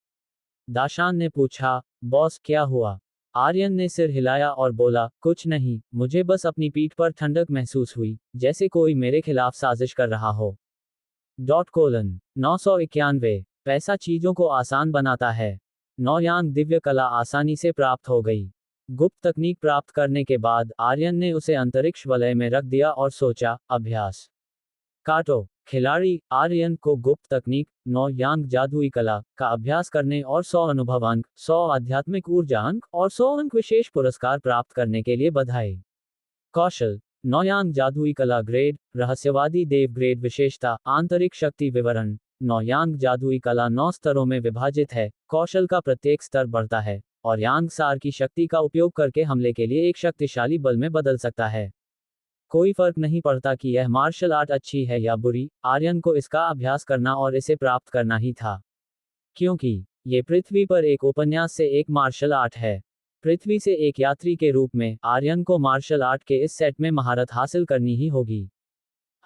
A: दाशान ने पूछा, बॉस क्या हुआ? आर्यन ने सिर हिलाया और बोला, कुछ नहीं, मुझे बस अपनी पीठ पर ठंडक महसूस हुई, जैसे कोई मेरे खिलाफ साजिश कर रहा हो। 991 पैसा चीजों को आसान बनाता है। नौयांग दिव्य कला आसानी से प्राप्त हो गई। गुप्त तकनीक प्राप्त करने के बाद आर्यन ने उसे अंतरिक्ष वलय में रख दिया और सोचा, अभ्यास। काटो। खिलाड़ी आर्यन को गुप्त तकनीक, नौ यांग जादुई कला का अभ्यास करने और 100 अनुभव अंक, 100 आध्यात्मिक ऊर्जा अंक और 100 अंक विशेष पुरस्कार प्राप्त करने के लिए बधाई। कौशल, नौयांग जादुई कला ग्रेड, रहस्यवादी देव ग्रेड विशेषता, आंतरिक शक्ति विवरण। नौयांग जादुई कला 9 स्तरों में विभाजित है, कौशल का प्रत्येक स्तर बढ़ता है, और यांग सार की शक्ति का उपयोग करके हमले के लिए एक शक्तिशाली बल में बदल सकता है। कोई फर्क नहीं पड़ता कि यह मार्शल आर्ट अच्छी है या बुरी, आर्यन को इसका अभ्यास करना और इसे प्राप्त करना ही था। क्योंकि ये पृथ्वी पर एक उपन्यास से एक मार्शल आर्ट है। पृथ्वी से एक यात्री के रूप में आर्यन को मार्शल आर्ट के इस सेट में महारत हासिल करनी ही होगी।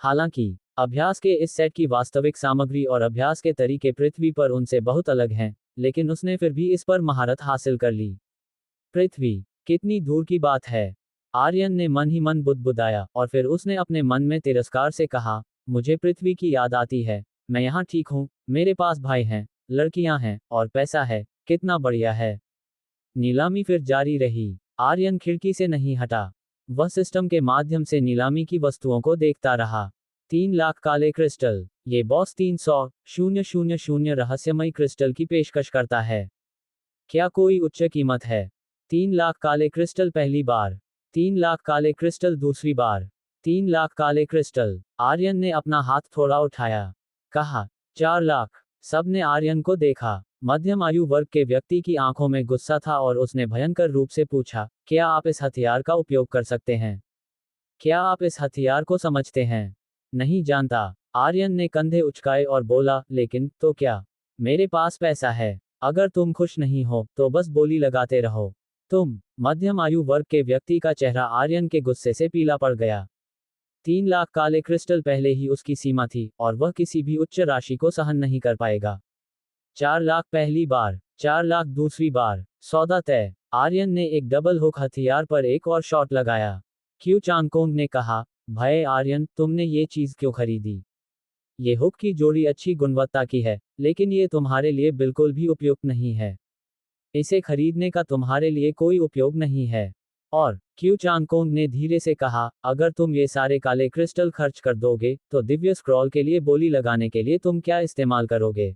A: हालांकि अभ्यास के इस सेट की वास्तविक सामग्री और अभ्यास के तरीके पृथ्वी पर उनसे बहुत अलग हैं, लेकिन उसने फिर भी इस पर महारत हासिल कर ली। पृथ्वी कितनी दूर की बात है। आर्यन ने मन ही मन बुदबुदाया, और फिर उसने अपने मन में तिरस्कार से कहा, मुझे पृथ्वी की याद आती है। मैं यहाँ ठीक हूँ, मेरे पास भाई हैं, लड़कियां हैं, और पैसा है, कितना बढ़िया है। नीलामी फिर जारी रही। आर्यन खिड़की से नहीं हटा। वह सिस्टम के माध्यम से नीलामी की वस्तुओं को देखता रहा। 3 लाख काले क्रिस्टल। ये बॉस 300,000 रहस्यमयी क्रिस्टल की पेशकश करता है। क्या कोई उच्च कीमत है? 3 लाख काले क्रिस्टल पहली बार, 3 लाख काले क्रिस्टल दूसरी बार, 3 लाख काले क्रिस्टल। आर्यन ने अपना हाथ थोड़ा उठाया, कहा 4 लाख। सबने आर्यन को देखा। मध्यम आयु वर्ग के व्यक्ति की आंखों में गुस्सा था और उसने भयंकर रूप से पूछा, क्या आप इस हथियार का उपयोग कर सकते हैं? क्या आप इस हथियार को समझते हैं? नहीं जानता। आर्यन ने कंधे उचकाए और बोला, लेकिन तो क्या? मेरे पास पैसा है। अगर तुम खुश नहीं हो तो बस बोली लगाते रहो। तुम। मध्यम आयु वर्ग के व्यक्ति का चेहरा आर्यन के गुस्से से पीला पड़ गया। 3 लाख काले क्रिस्टल पहले ही उसकी सीमा थी, और वह किसी भी उच्च राशि को सहन नहीं कर पाएगा। 4 लाख पहली बार, 4 लाख दूसरी बार, सौदा तय। आर्यन ने एक डबल हुक हथियार पर एक और शॉट लगाया। क्यू चांगकोंग ने कहा, भाई आर्यन, तुमने ये चीज क्यों खरीदी? ये हुक की जोड़ी अच्छी गुणवत्ता की है, लेकिन ये तुम्हारे लिए बिल्कुल भी उपयुक्त नहीं है। इसे खरीदने का तुम्हारे लिए कोई उपयोग नहीं है। और क्यू चांगकोंग ने धीरे से कहा, अगर तुम ये सारे काले क्रिस्टल खर्च कर दोगे, तो दिव्य स्क्रॉल के लिए बोली लगाने के लिए तुम क्या इस्तेमाल करोगे?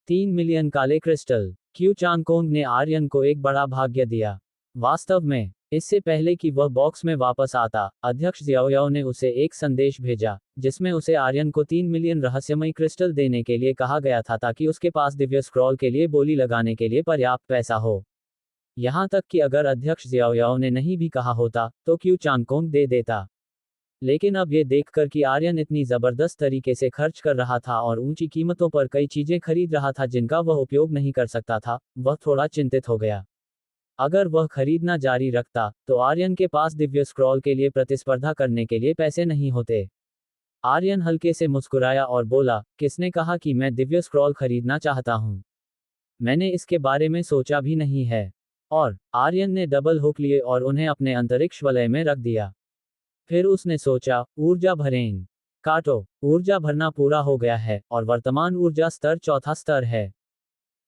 A: 3 मिलियन काले क्रिस्टल। क्यू चांगकोंग ने आर्यन को एक बड़ा भाग्य दिया। वास्तव में, इससे पहले कि वह बॉक्स में वापस आता, अध्यक्ष ज़ियाओयाओ ने उसे एक संदेश भेजा, जिसमें उसे आर्यन को 3 मिलियन रहस्यमयी क्रिस्टल देने के लिए कहा गया था ताकि उसके पास दिव्य स्क्रॉल के लिए बोली लगाने के लिए पर्याप्त पैसा हो। यहाँ तक कि अगर अध्यक्ष ज़ियाओयाओ ने नहीं भी कहा होता, तो क्यू चांगकोंग दे देता। लेकिन अब ये देखकर कि आर्यन इतनी जबरदस्त तरीके से खर्च कर रहा था और ऊंची कीमतों पर कई चीजें खरीद रहा था जिनका वह उपयोग नहीं कर सकता था, वह थोड़ा चिंतित हो गया। अगर वह खरीदना जारी रखता, तो आर्यन के पास दिव्य स्क्रॉल के लिए प्रतिस्पर्धा करने के लिए पैसे नहीं होते। आर्यन हल्के से मुस्कुराया और बोला, किसने कहा कि मैं दिव्य स्क्रॉल खरीदना चाहता हूँ? मैंने इसके बारे में सोचा भी नहीं है। और आर्यन ने डबल हुक लिए और उन्हें अपने अंतरिक्ष वलय में रख दिया। फिर उसने सोचा, ऊर्जा भरें। काटो। ऊर्जा भरना पूरा हो गया है, और वर्तमान ऊर्जा स्तर चौथा स्तर है।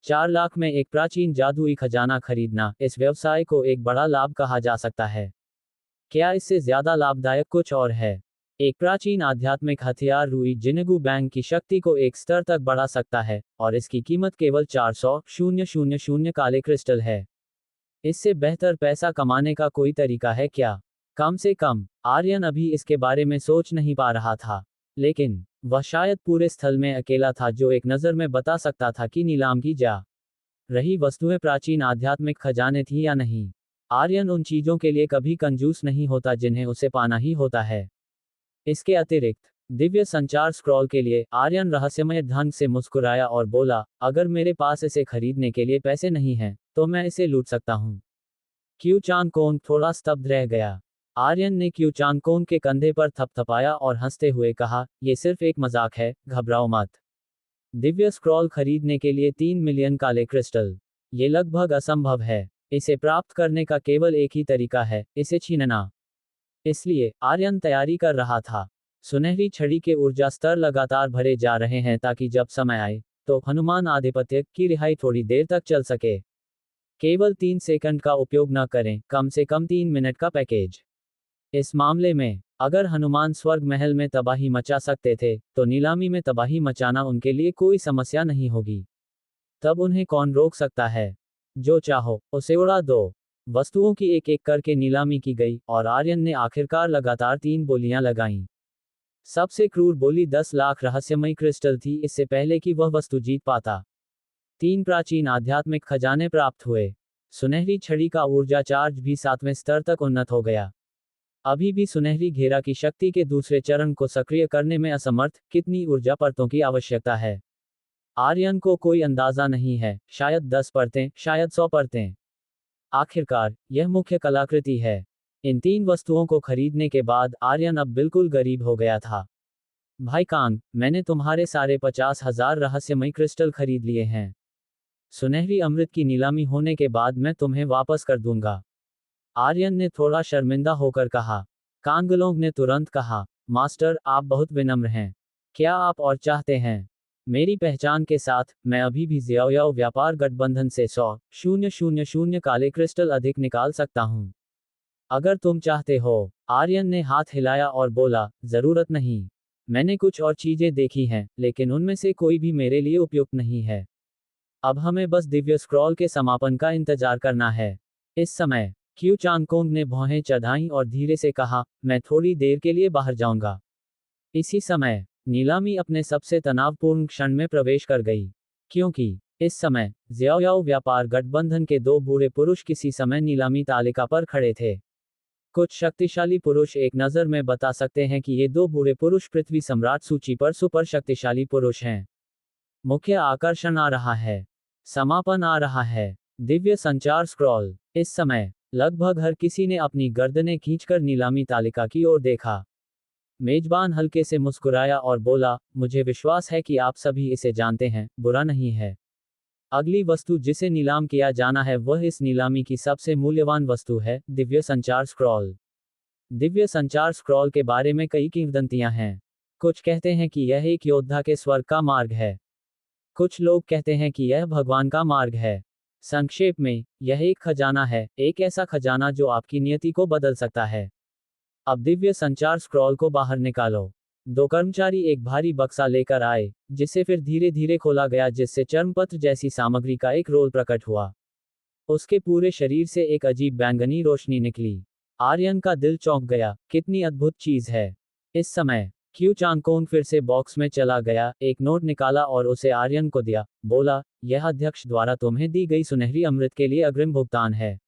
A: 4 लाख में एक प्राचीन जादुई खजाना खरीदना इस व्यवसाय को एक बड़ा लाभ कहा जा सकता है। क्या इससे ज्यादा लाभदायक कुछ और है? एक प्राचीन आध्यात्मिक हथियार रुई जिनेगू बैंक की शक्ति को एक स्तर तक बढ़ा सकता है, और इसकी कीमत केवल 400,000 काले क्रिस्टल है। इससे बेहतर पैसा कमाने का कोई तरीका है क्या? कम से कम, आर्यन अभी इसके बारे में सोच नहीं पा रहा था। लेकिन वह शायद पूरे स्थल में अकेला था जो एक नज़र में बता सकता था कि नीलाम की जा रही वस्तुएं प्राचीन आध्यात्मिक खजाने थी या नहीं। आर्यन उन चीजों के लिए कभी कंजूस नहीं होता जिन्हें उसे पाना ही होता है। इसके अतिरिक्त, दिव्य संचार स्क्रॉल के लिए आर्यन रहस्यमय ढंग से मुस्कुराया और बोला, अगर मेरे पास इसे खरीदने के लिए पैसे नहीं हैं, तो मैं इसे लूट सकता हूँ। क्यू चांगकोंग थोड़ा स्तब्ध रह गया। आर्यन ने क्यू चांगकोंग के कंधे पर थपथपाया और हंसते हुए कहा, यह सिर्फ एक मजाक है, घबराओ मत। दिव्य स्क्रॉल खरीदने के लिए 3 मिलियन काले क्रिस्टल। ये लगभग असंभव है। इसे प्राप्त करने का केवल एक ही तरीका है, इसे छीनना। इसलिए आर्यन तैयारी कर रहा था। सुनहरी छड़ी के ऊर्जा स्तर लगातार भरे जा रहे हैं ताकि जब समय आए, तो हनुमान आधिपत्य की रिहाई थोड़ी देर तक चल सके। केवल 3 सेकंड का उपयोग न करें, कम से कम 3 मिनट का पैकेज। इस मामले में, अगर हनुमान स्वर्ग महल में तबाही मचा सकते थे, तो नीलामी में तबाही मचाना उनके लिए कोई समस्या नहीं होगी। तब उन्हें कौन रोक सकता है? जो चाहो, उसे उड़ा दो। वस्तुओं की एक एक करके नीलामी की गई और आर्यन ने आखिरकार लगातार 3 बोलियां लगाईं। सबसे क्रूर बोली 10 लाख रहस्यमयी क्रिस्टल थी, इससे पहले कि वह वस्तु जीत पाता। 3 प्राचीन आध्यात्मिक खजाने प्राप्त हुए। सुनहरी छड़ी का ऊर्जा चार्ज भी 7वें स्तर तक उन्नत हो गया। अभी भी सुनहरी घेरा की शक्ति के दूसरे चरण को सक्रिय करने में असमर्थ, कितनी ऊर्जा परतों की आवश्यकता है? आर्यन को कोई अंदाजा नहीं है, शायद 10 परतें, शायद 100 परतें। आखिरकार, यह मुख्य कलाकृति है। इन 3 वस्तुओं को खरीदने के बाद आर्यन अब बिल्कुल गरीब हो गया था। भाई कांग, मैंने तुम्हारे सारे 50,000 रहस्यमयी क्रिस्टल खरीद लिए हैं। सुनहरी अमृत की नीलामी होने के बाद मैं तुम्हें वापस कर दूंगा। आर्यन ने थोड़ा शर्मिंदा होकर कहा। कांगलोंग ने तुरंत कहा, मास्टर, आप बहुत विनम्र हैं। क्या आप और चाहते हैं? मेरी पहचान के साथ, मैं अभी भी ज़ियाओयाओ व्यापार गठबंधन से 100,000 काले क्रिस्टल अधिक निकाल सकता हूँ। अगर तुम चाहते हो। आर्यन ने हाथ हिलाया और बोला, जरूरत नहीं। मैंने कुछ और चीजें देखी हैं, लेकिन उनमें से कोई भी मेरे लिए उपयुक्त नहीं है। अब हमें बस दिव्य स्क्रॉल के समापन का इंतजार करना है। इस समय क्यू चांगकोंग ने भौहें चढ़ाईं और धीरे से कहा, मैं थोड़ी देर के लिए बाहर जाऊंगा। इसी समय नीलामी अपने सबसे तनावपूर्ण क्षण में प्रवेश कर गई, क्योंकि इस समय ज़ियाओयाओ व्यापार गठबंधन के 2 बूढ़े पुरुष किसी समय नीलामी तालिका पर खड़े थे। कुछ शक्तिशाली पुरुष एक नज़र में बता सकते हैं कि ये 2 बूढ़े पुरुष पृथ्वी सम्राट सूची पर सुपर शक्तिशाली पुरुष हैं। मुख्य आकर्षण आ रहा है। समापन आ रहा है। दिव्य संचार स्क्रॉल। इस समय लगभग हर किसी ने अपनी गर्दनें खींचकर नीलामी तालिका की ओर देखा। मेजबान हल्के से मुस्कुराया और बोला, मुझे विश्वास है कि आप सभी इसे जानते हैं, बुरा नहीं है। अगली वस्तु जिसे नीलाम किया जाना है वह इस नीलामी की सबसे मूल्यवान वस्तु है, दिव्य संचार स्क्रॉल। दिव्य संचार स्क्रॉल के बारे में कई किंवदंतियां हैं। कुछ कहते हैं कि यह एक योद्धा के स्वर्ग का मार्ग है। कुछ लोग कहते हैं कि यह भगवान का मार्ग है। संक्षेप में, यह एक खजाना है, एक ऐसा खजाना जो आपकी नियति को बदल सकता है। अब दिव्य संचार स्क्रॉल को बाहर निकालो। 2 कर्मचारी एक भारी बक्सा लेकर आए, जिसे फिर धीरे धीरे खोला गया, जिससे चर्मपत्र जैसी सामग्री का एक रोल प्रकट हुआ। उसके पूरे शरीर से एक अजीब बैंगनी रोशनी निकली। आर्यन का दिल चौंक गया, कितनी अद्भुत चीज है। इस समय क्यू चांगकोंग फिर से बॉक्स में चला गया, एक नोट निकाला और उसे आर्यन को दिया। बोला, यह अध्यक्ष द्वारा तुम्हें दी गई सुनहरी अमृत के लिए अग्रिम भुगतान है।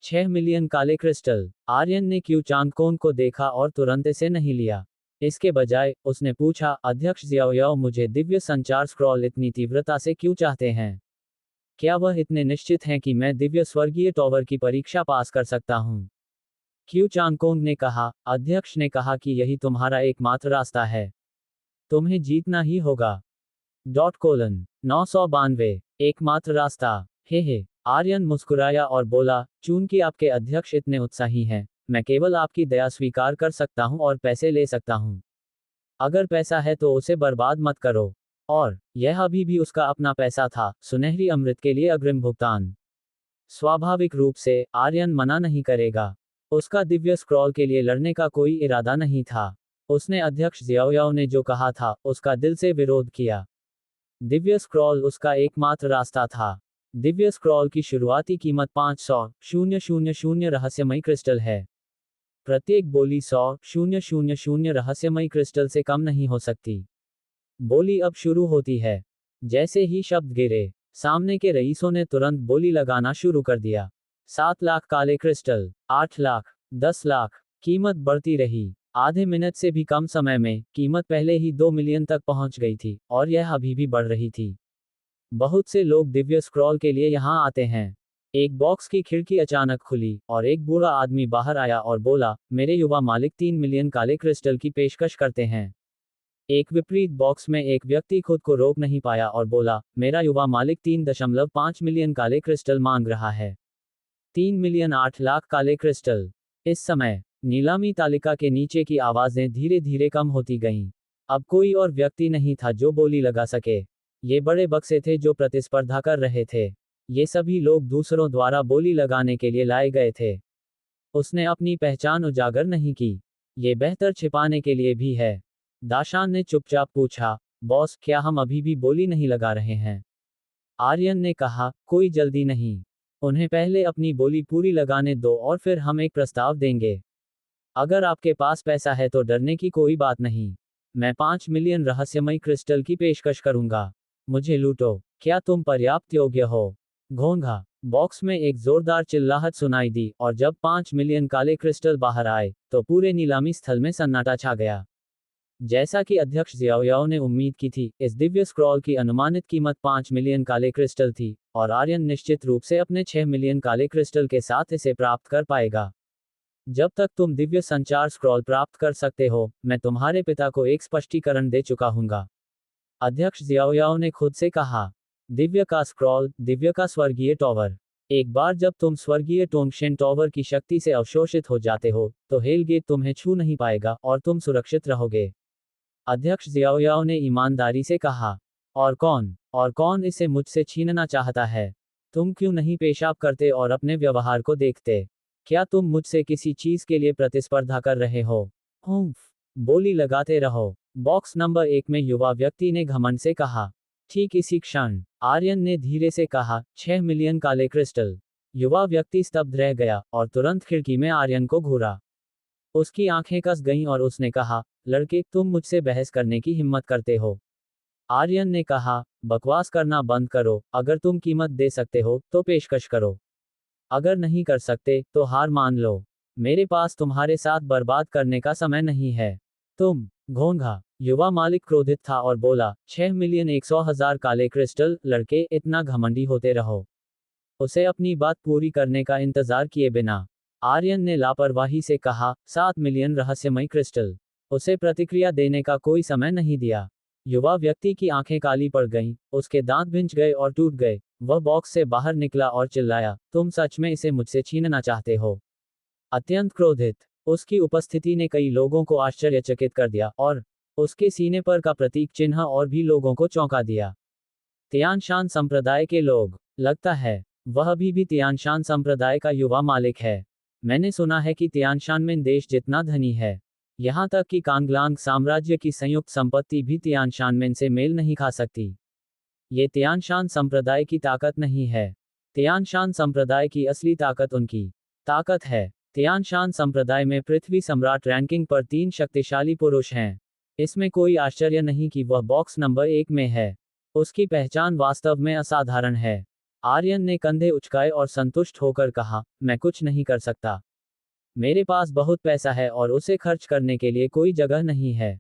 A: 6 मिलियन काले क्रिस्टल। आर्यन ने क्यू चांगकोंग को देखा और तुरंत इसे नहीं लिया। इसके बजाय उसने पूछा, अध्यक्ष ज़ियाओयाओ मुझे दिव्य संचार स्क्रॉल इतनी तीव्रता से क्यों चाहते हैं? क्या वह इतने निश्चित हैं कि मैं दिव्य स्वर्गीय टॉवर की परीक्षा पास कर सकता हूं? क्यू चांगकोंग ने कहा, अध्यक्ष ने कहा कि यही तुम्हारा एकमात्र रास्ता है। तुम्हें जीतना ही होगा। .:992 एकमात्र रास्ता। हे। आर्यन मुस्कुराया और बोला, चूंकि आपके अध्यक्ष इतने उत्साही हैं, मैं केवल आपकी दया स्वीकार कर सकता हूं और पैसे ले सकता हूं। अगर पैसा है तो उसे बर्बाद मत करो। और यह अभी भी उसका अपना पैसा था, सुनहरी अमृत के लिए अग्रिम भुगतान। स्वाभाविक रूप से आर्यन मना नहीं करेगा। उसका दिव्य स्क्रॉल के लिए लड़ने का कोई इरादा नहीं था। उसने अध्यक्ष ज़ियाओयाओ ने जो कहा था, उसका दिल से विरोध किया। दिव्य स्क्रॉल उसका एकमात्र रास्ता था। दिव्य स्क्रॉल की शुरुआती कीमत 500,000 रहस्यमयी क्रिस्टल है। प्रत्येक बोली 100,000 रहस्यमयी क्रिस्टल से कम नहीं हो सकती। बोली अब शुरू होती है। जैसे ही शब्द गिरे, सामने के रईसों ने तुरंत बोली लगाना शुरू कर दिया। 7 लाख काले क्रिस्टल, 8 लाख, 10 लाख। कीमत बढ़ती रही। आधे मिनट से भी कम समय में कीमत पहले ही 2 मिलियन तक पहुंच गई थी, और यह अभी भी बढ़ रही थी। बहुत से लोग दिव्य स्क्रॉल के लिए यहां आते हैं। एक बॉक्स की खिड़की अचानक खुली और एक बूढ़ा आदमी बाहर आया और बोला, मेरे युवा मालिक 3 मिलियन काले क्रिस्टल की पेशकश करते हैं। एक विपरीत बॉक्स में एक व्यक्ति खुद को रोक नहीं पाया और बोला, मेरा युवा मालिक 3.5 मिलियन काले क्रिस्टल मांग रहा है। 3 मिलियन 8 लाख काले क्रिस्टल। इस समय नीलामी तालिका के नीचे की आवाजें धीरे धीरे कम होती गईं। अब कोई और व्यक्ति नहीं था जो बोली लगा सके। ये बड़े बक्से थे जो प्रतिस्पर्धा कर रहे थे। ये सभी लोग दूसरों द्वारा बोली लगाने के लिए लाए गए थे। उसने अपनी पहचान उजागर नहीं की। ये बेहतर छिपाने के लिए भी है। दाशान ने चुपचाप पूछा, बॉस, क्या हम अभी भी बोली नहीं लगा रहे हैं? आर्यन ने कहा, कोई जल्दी नहीं। उन्हें पहले अपनी बोली पूरी लगाने दो और फिर हम एक प्रस्ताव देंगे। अगर आपके पास पैसा है तो डरने की कोई बात नहीं। मैं 5 मिलियन रहस्यमय क्रिस्टल की पेशकश करूंगा। मुझे लूटो। क्या तुम पर्याप्त योग्य हो? घोंघा। बॉक्स में एक जोरदार चिल्लाहट सुनाई दी और जब 5 मिलियन काले क्रिस्टल बाहर आए तो पूरे नीलामी स्थल में सन्नाटा छा गया। जैसा कि अध्यक्ष ज़ियाओयाओ ने उम्मीद की थी, इस दिव्य स्क्रॉल की अनुमानित कीमत 5 मिलियन काले क्रिस्टल थी, और आर्यन निश्चित रूप से अपने 6 मिलियन काले क्रिस्टल के साथ इसे प्राप्त कर पाएगा। जब तक तुम दिव्य संचार स्क्रॉल प्राप्त कर सकते हो, मैं तुम्हारे पिता को एक स्पष्टीकरण दे चुका हूंगा। अध्यक्ष ज़ियाओयाओ ने खुद से कहा। दिव्य का स्क्रॉल, दिव्य का स्वर्गीय टॉवर। एक बार जब तुम स्वर्गीय टोंगशेन टॉवर की शक्ति से अवशोषित हो जाते हो, तो हेलगेट तुम्हें छू नहीं पाएगा और तुम सुरक्षित रहोगे। अध्यक्ष ज़ियाओयाओ ने ईमानदारी से कहा। और कौन इसे मुझसे छीनना चाहता है? तुम क्यों नहीं पेशाब करते और अपने व्यवहार को देखते? क्या तुम मुझसे किसी चीज के लिए प्रतिस्पर्धा कर रहे हो? हुम्फ। बोली लगाते रहो। बॉक्स नंबर 1 में युवा व्यक्ति ने घमंड से कहा। ठीक इसी क्षण आर्यन ने धीरे से कहा, 6 मिलियन काले क्रिस्टल। युवा व्यक्ति स्तब्ध रह गया और तुरंत खिड़की में आर्यन को घूरा। उसकी आंखें कस गईं और उसने कहा, लड़के, तुम मुझसे बहस करने की हिम्मत करते हो? आर्यन ने कहा, बकवास करना बंद करो। अगर तुम कीमत दे सकते हो तो पेशकश करो। अगर नहीं कर सकते तो हार मान लो। मेरे पास तुम्हारे साथ बर्बाद करने का समय नहीं है। तुम। घोंघा। युवा मालिक क्रोधित था और बोला, 6 मिलियन 100,000 काले क्रिस्टल। लड़के, इतना घमंडी होते रहो। उसे अपनी बात पूरी करने का इंतजार किए बिना आर्यन ने लापरवाही से कहा, 7 मिलियन रहस्यमय क्रिस्टल। उसे प्रतिक्रिया देने का कोई समय नहीं दिया। युवा व्यक्ति की आंखें काली पड़ गईं, उसके दांत भिंच गए और टूट गए। वह बॉक्स से बाहर निकला और चिल्लाया, तुम सच में इसे मुझसे छीनना चाहते हो? अत्यंत क्रोधित। उसकी उपस्थिति ने कई लोगों को आश्चर्यचकित कर दिया और उसके सीने पर का प्रतीक चिन्ह और भी लोगों को चौंका दिया। तियानशान संप्रदाय के लोग। लगता है वह अभी भी तियानशान संप्रदाय का युवा मालिक है। मैंने सुना है कि तियानशानमेन देश जितना धनी है, यहाँ तक कि कांगलांग साम्राज्य की संयुक्त संपत्ति भी तियानशानमेन से मेल नहीं खा सकती। ये तियानशान संप्रदाय की ताकत नहीं है। तियानशान संप्रदाय की असली ताकत उनकी ताकत है। तियानशान संप्रदाय में पृथ्वी सम्राट रैंकिंग पर 3 शक्तिशाली पुरुष हैं। इसमें कोई आश्चर्य नहीं कि वह बॉक्स नंबर 1 में है। उसकी पहचान वास्तव में असाधारण है। आर्यन ने कंधे उचकाए और संतुष्ट होकर कहा, मैं कुछ नहीं कर सकता। मेरे पास बहुत पैसा है और उसे खर्च करने के लिए कोई जगह नहीं है।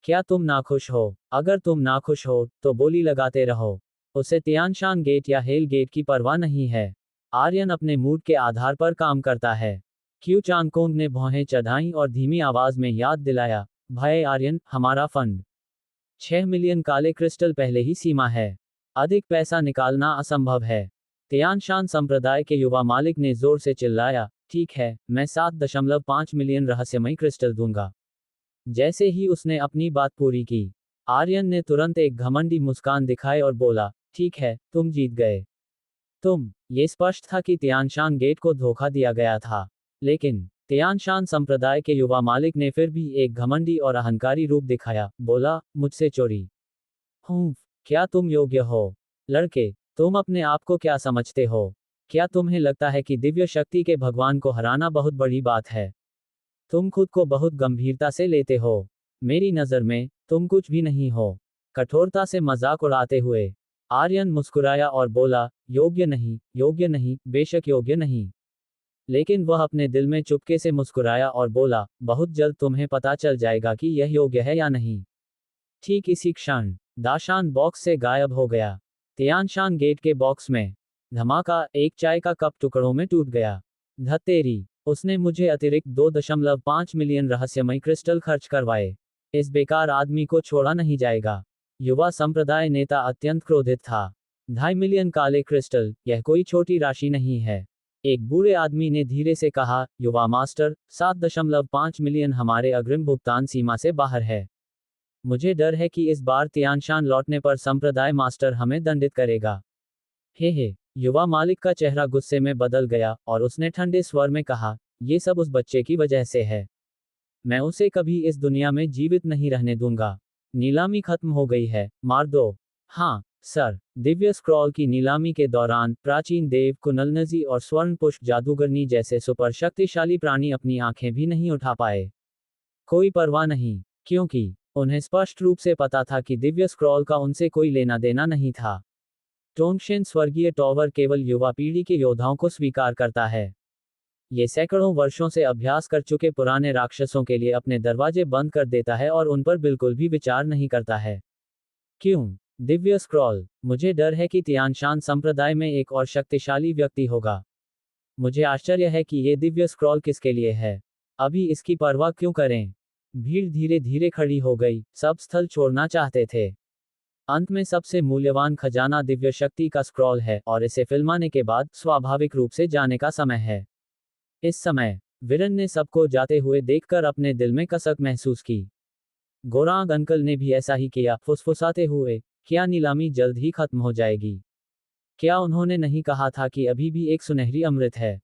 A: क्या तुम नाखुश हो? अगर तुम नाखुश हो तो बोली लगाते रहो। उसे तियानशान गेट या हेल गेट की परवाह नहीं है। आर्यन अपने मूड के आधार पर काम करता है। क्यू चांगकोंग ने भौहें चढ़ाईं और धीमी आवाज में याद दिलाया, भाई आर्यन, हमारा फंड 6 मिलियन काले क्रिस्टल पहले ही सीमा है। अधिक पैसा निकालना असंभव है। तियानशान संप्रदाय के युवा मालिक ने जोर से चिल्लाया, ठीक है, मैं 7.5 मिलियन रहस्यमय क्रिस्टल दूंगा। जैसे ही उसने अपनी बात पूरी की, आर्यन ने तुरंत एक घमंडी मुस्कान दिखाई और बोला, ठीक है, तुम जीत गए। ये स्पष्ट था कि तियानशान गेट को धोखा दिया गया था। लेकिन तियानशान संप्रदाय के युवा मालिक ने फिर भी एक घमंडी और अहंकारी रूप दिखाया, बोला, मुझसे चोरी? हूँ। क्या तुम योग्य हो? लड़के, तुम अपने आप को क्या समझते हो? क्या तुम्हें लगता है कि दिव्य शक्ति के भगवान को हराना बहुत बड़ी बात है? तुम खुद को बहुत गंभीरता से लेते हो। मेरी नज़र में तुम कुछ भी नहीं हो। कठोरता से मजाक उड़ाते हुए आर्यन मुस्कुराया और बोला, योग्य नहीं, बेशक योग्य नहीं। लेकिन वह अपने दिल में चुपके से मुस्कुराया और बोला, बहुत जल्द तुम्हें पता चल जाएगा कि यह योग्य है या नहीं। ठीक इसी क्षण दाशान बॉक्स से गायब हो गया। तियानशान गेट के बॉक्स में धमाका, एक चाय का कप टुकड़ों में टूट गया। धत्तेरी, उसने मुझे अतिरिक्त 2.5 मिलियन रहस्यमय क्रिस्टल खर्च करवाए। इस बेकार आदमी को छोड़ा नहीं जाएगा। युवा संप्रदाय नेता अत्यंत क्रोधित था। 2.5 मिलियन काले क्रिस्टल, यह कोई छोटी राशि नहीं है। एक बूढ़े आदमी ने धीरे से कहा, युवा मास्टर, 7.5 मिलियन हमारे अग्रिम भुगतान सीमा से बाहर है। मुझे डर है कि इस बार तियानशान लौटने पर संप्रदाय मास्टर हमें दंडित करेगा। हे, युवा मालिक का चेहरा गुस्से में बदल गया और उसने ठंडे स्वर में कहा, ये सब उस बच्चे की वजह से है। मैं उसे कभी इस दुनिया में जीवित नहीं रहने दूंगा। नीलामी खत्म हो गई है, मार दो। हाँ, सर, दिव्य स्क्रॉल की नीलामी के दौरान प्राचीन देव कुनलनजी और स्वर्ण पुष्प जादूगरनी जैसे सुपर शक्तिशाली प्राणी अपनी आंखें भी नहीं उठा पाए। कोई परवाह नहीं, क्योंकि उन्हें स्पष्ट रूप से पता था कि दिव्य स्क्रॉल का उनसे कोई लेना देना नहीं था। टोंगशेन स्वर्गीय टॉवर केवल युवा पीढ़ी के योद्धाओं को स्वीकार करता है। ये सैकड़ों वर्षों से अभ्यास कर चुके पुराने राक्षसों के लिए अपने दरवाजे बंद कर देता है और उन पर बिल्कुल भी विचार नहीं करता है। क्यों? दिव्य स्क्रॉल। मुझे डर है कि तियानशान संप्रदाय में एक और शक्तिशाली व्यक्ति होगा। मुझे आश्चर्य है कि ये दिव्य स्क्रॉल किसके लिए है। अभी इसकी परवाह क्यों करें? भीड़ धीरे धीरे खड़ी हो गई, सब स्थल छोड़ना चाहते थे। अंत में सबसे मूल्यवान खजाना दिव्य शक्ति का स्क्रॉल है और इसे फिल्माने के बाद स्वाभाविक रूप से जाने का समय है। इस समय विरन ने सबको जाते हुए देखकर अपने दिल में कसक महसूस की। गोरांग अंकल ने भी ऐसा ही किया, फुसफुसाते हुए, क्या नीलामी जल्द ही खत्म हो जाएगी? क्या उन्होंने नहीं कहा था कि अभी भी एक सुनहरी अमृत है?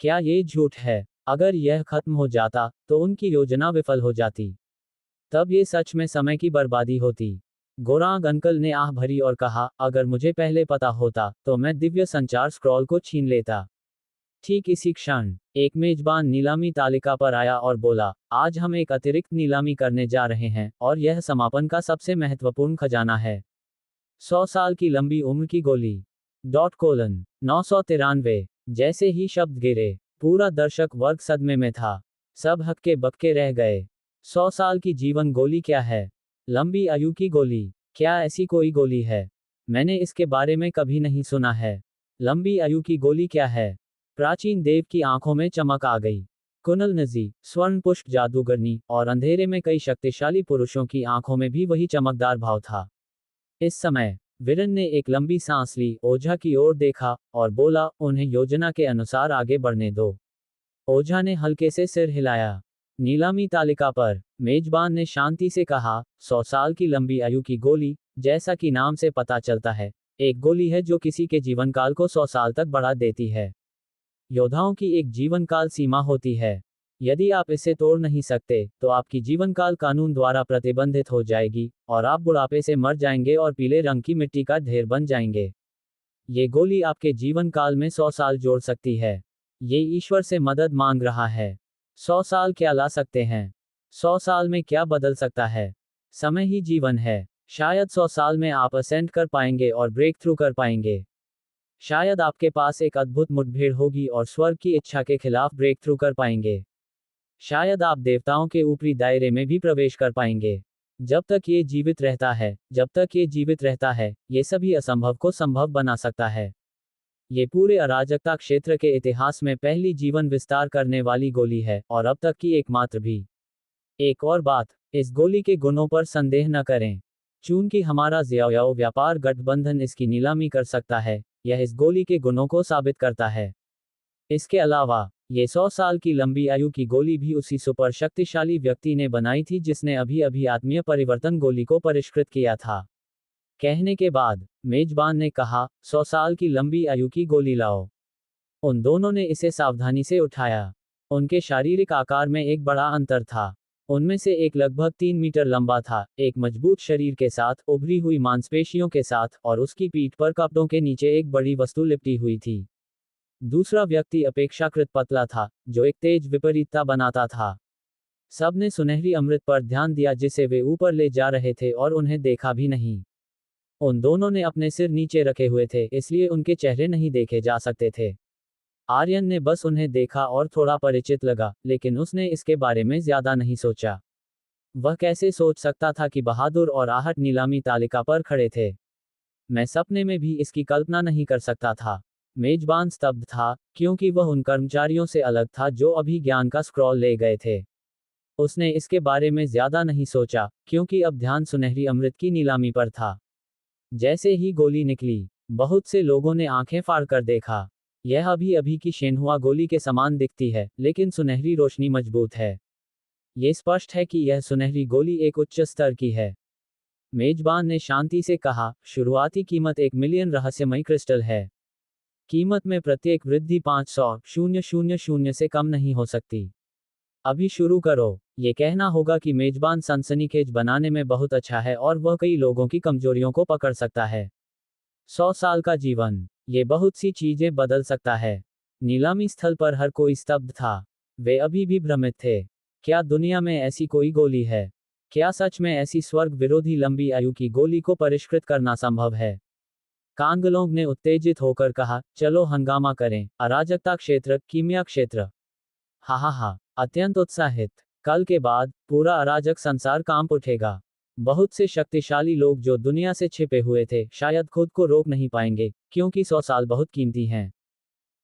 A: क्या ये झूठ है? अगर यह खत्म हो जाता तो उनकी योजना विफल हो जाती। तब ये सच में समय की बर्बादी होती। गोरांग अंकल ने आह भरी और कहा, अगर मुझे पहले पता होता तो मैं दिव्य संचार स्क्रॉल को छीन लेता। ठीक इसी क्षण एक मेजबान नीलामी तालिका पर आया और बोला, आज हम एक अतिरिक्त नीलामी करने जा रहे हैं और यह समापन का सबसे महत्वपूर्ण खजाना है। 100 साल की लंबी उम्र की गोली। .: 993। जैसे ही शब्द गिरे, पूरा दर्शक वर्ग सदमे में था। सब हक्के बक्के रह गए। 100 साल की जीवन गोली क्या है? लंबी आयु की गोली। क्या ऐसी कोई गोली है? मैंने इसके बारे में कभी नहीं सुना है। लंबी आयु की गोली क्या है? प्राचीन देव की आंखों में चमक आ गई। कुनलनजी, स्वर्ण पुष्प जादूगरनी और अंधेरे में कई शक्तिशाली पुरुषों की आंखों में भी वही चमकदार भाव था। इस समय विरन ने एक लंबी सांस ली, ओझा की ओर देखा और बोला, उन्हें योजना के अनुसार आगे बढ़ने दो। ओझा ने हल्के से सिर हिलाया। नीलामी तालिका पर मेजबान ने शांति से कहा, 100 साल की लंबी आयु की गोली, जैसा कि नाम से पता चलता है, एक गोली है जो किसी के जीवन काल को 100 साल तक बढ़ा देती है। योद्धाओं की एक जीवन काल सीमा होती है। यदि आप इसे तोड़ नहीं सकते तो आपकी जीवन काल कानून द्वारा प्रतिबंधित हो जाएगी और आप बुढ़ापे से मर जाएंगे और पीले रंग की मिट्टी का ढेर बन जाएंगे। ये गोली आपके जीवन काल में 100 साल जोड़ सकती है। ये ईश्वर से मदद मांग रहा है। 100 साल क्या ला सकते हैं? 100 साल में क्या बदल सकता है? समय ही जीवन है। शायद 100 साल में आप असेंड कर पाएंगे और ब्रेक थ्रू कर पाएंगे। शायद आपके पास एक अद्भुत मुठभेड़ होगी और स्वर्ग की इच्छा के खिलाफ ब्रेक थ्रू कर पाएंगे। शायद आप देवताओं के ऊपरी दायरे में भी प्रवेश कर पाएंगे। जब तक ये जीवित रहता है, जब तक ये जीवित रहता है, ये सभी असंभव को संभव बना सकता है। ये पूरे अराजकता क्षेत्र के इतिहास में पहली जीवन विस्तार करने वाली गोली है और अब तक की एकमात्र भी। एक और बात, इस गोली के गुणों पर संदेह न करें। चूंकि हमारा ज़्याओ व्यापार गठबंधन इसकी नीलामी कर सकता है, यह इस गोली के गुणों को साबित करता है। इसके अलावा ये 100 साल की लंबी आयु की गोली भी उसी सुपर शक्तिशाली व्यक्ति ने बनाई थी जिसने अभी अभी आत्मीय परिवर्तन गोली को परिष्कृत किया था। कहने के बाद मेजबान ने कहा, 100 साल की लंबी आयु की गोली लाओ। उन दोनों ने इसे सावधानी से उठाया। उनके शारीरिक आकार में एक बड़ा अंतर था। उनमें से एक लगभग 3 मीटर लंबा था, एक मजबूत शरीर के साथ, उभरी हुई मांसपेशियों के साथ, और उसकी पीठ पर कपड़ों के नीचे एक बड़ी वस्तु लिपटी हुई थी। दूसरा व्यक्ति अपेक्षाकृत पतला था, जो एक तेज विपरीतता बनाता था। सबने सुनहरी अमृत पर ध्यान दिया जिसे वे ऊपर ले जा रहे थे और उन्हें देखा भी नहीं। उन दोनों ने अपने सिर नीचे रखे हुए थे, इसलिए उनके चेहरे नहीं देखे जा सकते थे। आर्यन ने बस उन्हें देखा और थोड़ा परिचित लगा, लेकिन उसने इसके बारे में ज्यादा नहीं सोचा। वह कैसे सोच सकता था कि बहादुर और आहट नीलामी तालिका पर खड़े थे? मैं सपने में भी इसकी कल्पना नहीं कर सकता था। मेजबान स्तब्ध था, क्योंकि वह उन कर्मचारियों से अलग था जो अभी ज्ञान का स्क्रॉल ले गए थे। उसने इसके बारे में ज्यादा नहीं सोचा, क्योंकि अब ध्यान सुनहरी अमृत की नीलामी पर था। जैसे ही गोली निकली, बहुत से लोगों ने आंखें फाड़ कर देखा। यह अभी अभी की शेनहुआ गोली के समान दिखती है, लेकिन सुनहरी रोशनी मजबूत है। ये स्पष्ट है कि यह सुनहरी गोली एक उच्च स्तर की है। मेजबान ने शांति से कहा, शुरुआती कीमत 1 मिलियन रहस्यमयी क्रिस्टल है। कीमत में प्रत्येक वृद्धि 500,000 से कम नहीं हो सकती। अभी शुरू करो। ये कहना होगा कि मेजबान सनसनीखेज बनाने में बहुत अच्छा है और वह कई लोगों की कमजोरियों को पकड़ सकता है। 100 साल का जीवन, ये बहुत सी चीजें बदल सकता है। नीलामी स्थल पर हर कोई स्तब्ध था। वे अभी भी भ्रमित थे। क्या दुनिया में ऐसी कोई गोली है? क्या सच में ऐसी स्वर्ग विरोधी लंबी आयु की गोली को परिष्कृत करना संभव है? कांगलोंग ने उत्तेजित होकर कहा, चलो हंगामा करें, अराजकता क्षेत्र, कीमिया क्षेत्र। हा हा हा, अत्यंत उत्साहित। कल के बाद पूरा अराजक संसार कांप उठेगा। बहुत से शक्तिशाली लोग जो दुनिया से छिपे हुए थे शायद खुद को रोक नहीं पाएंगे, क्योंकि 100 साल बहुत कीमती हैं।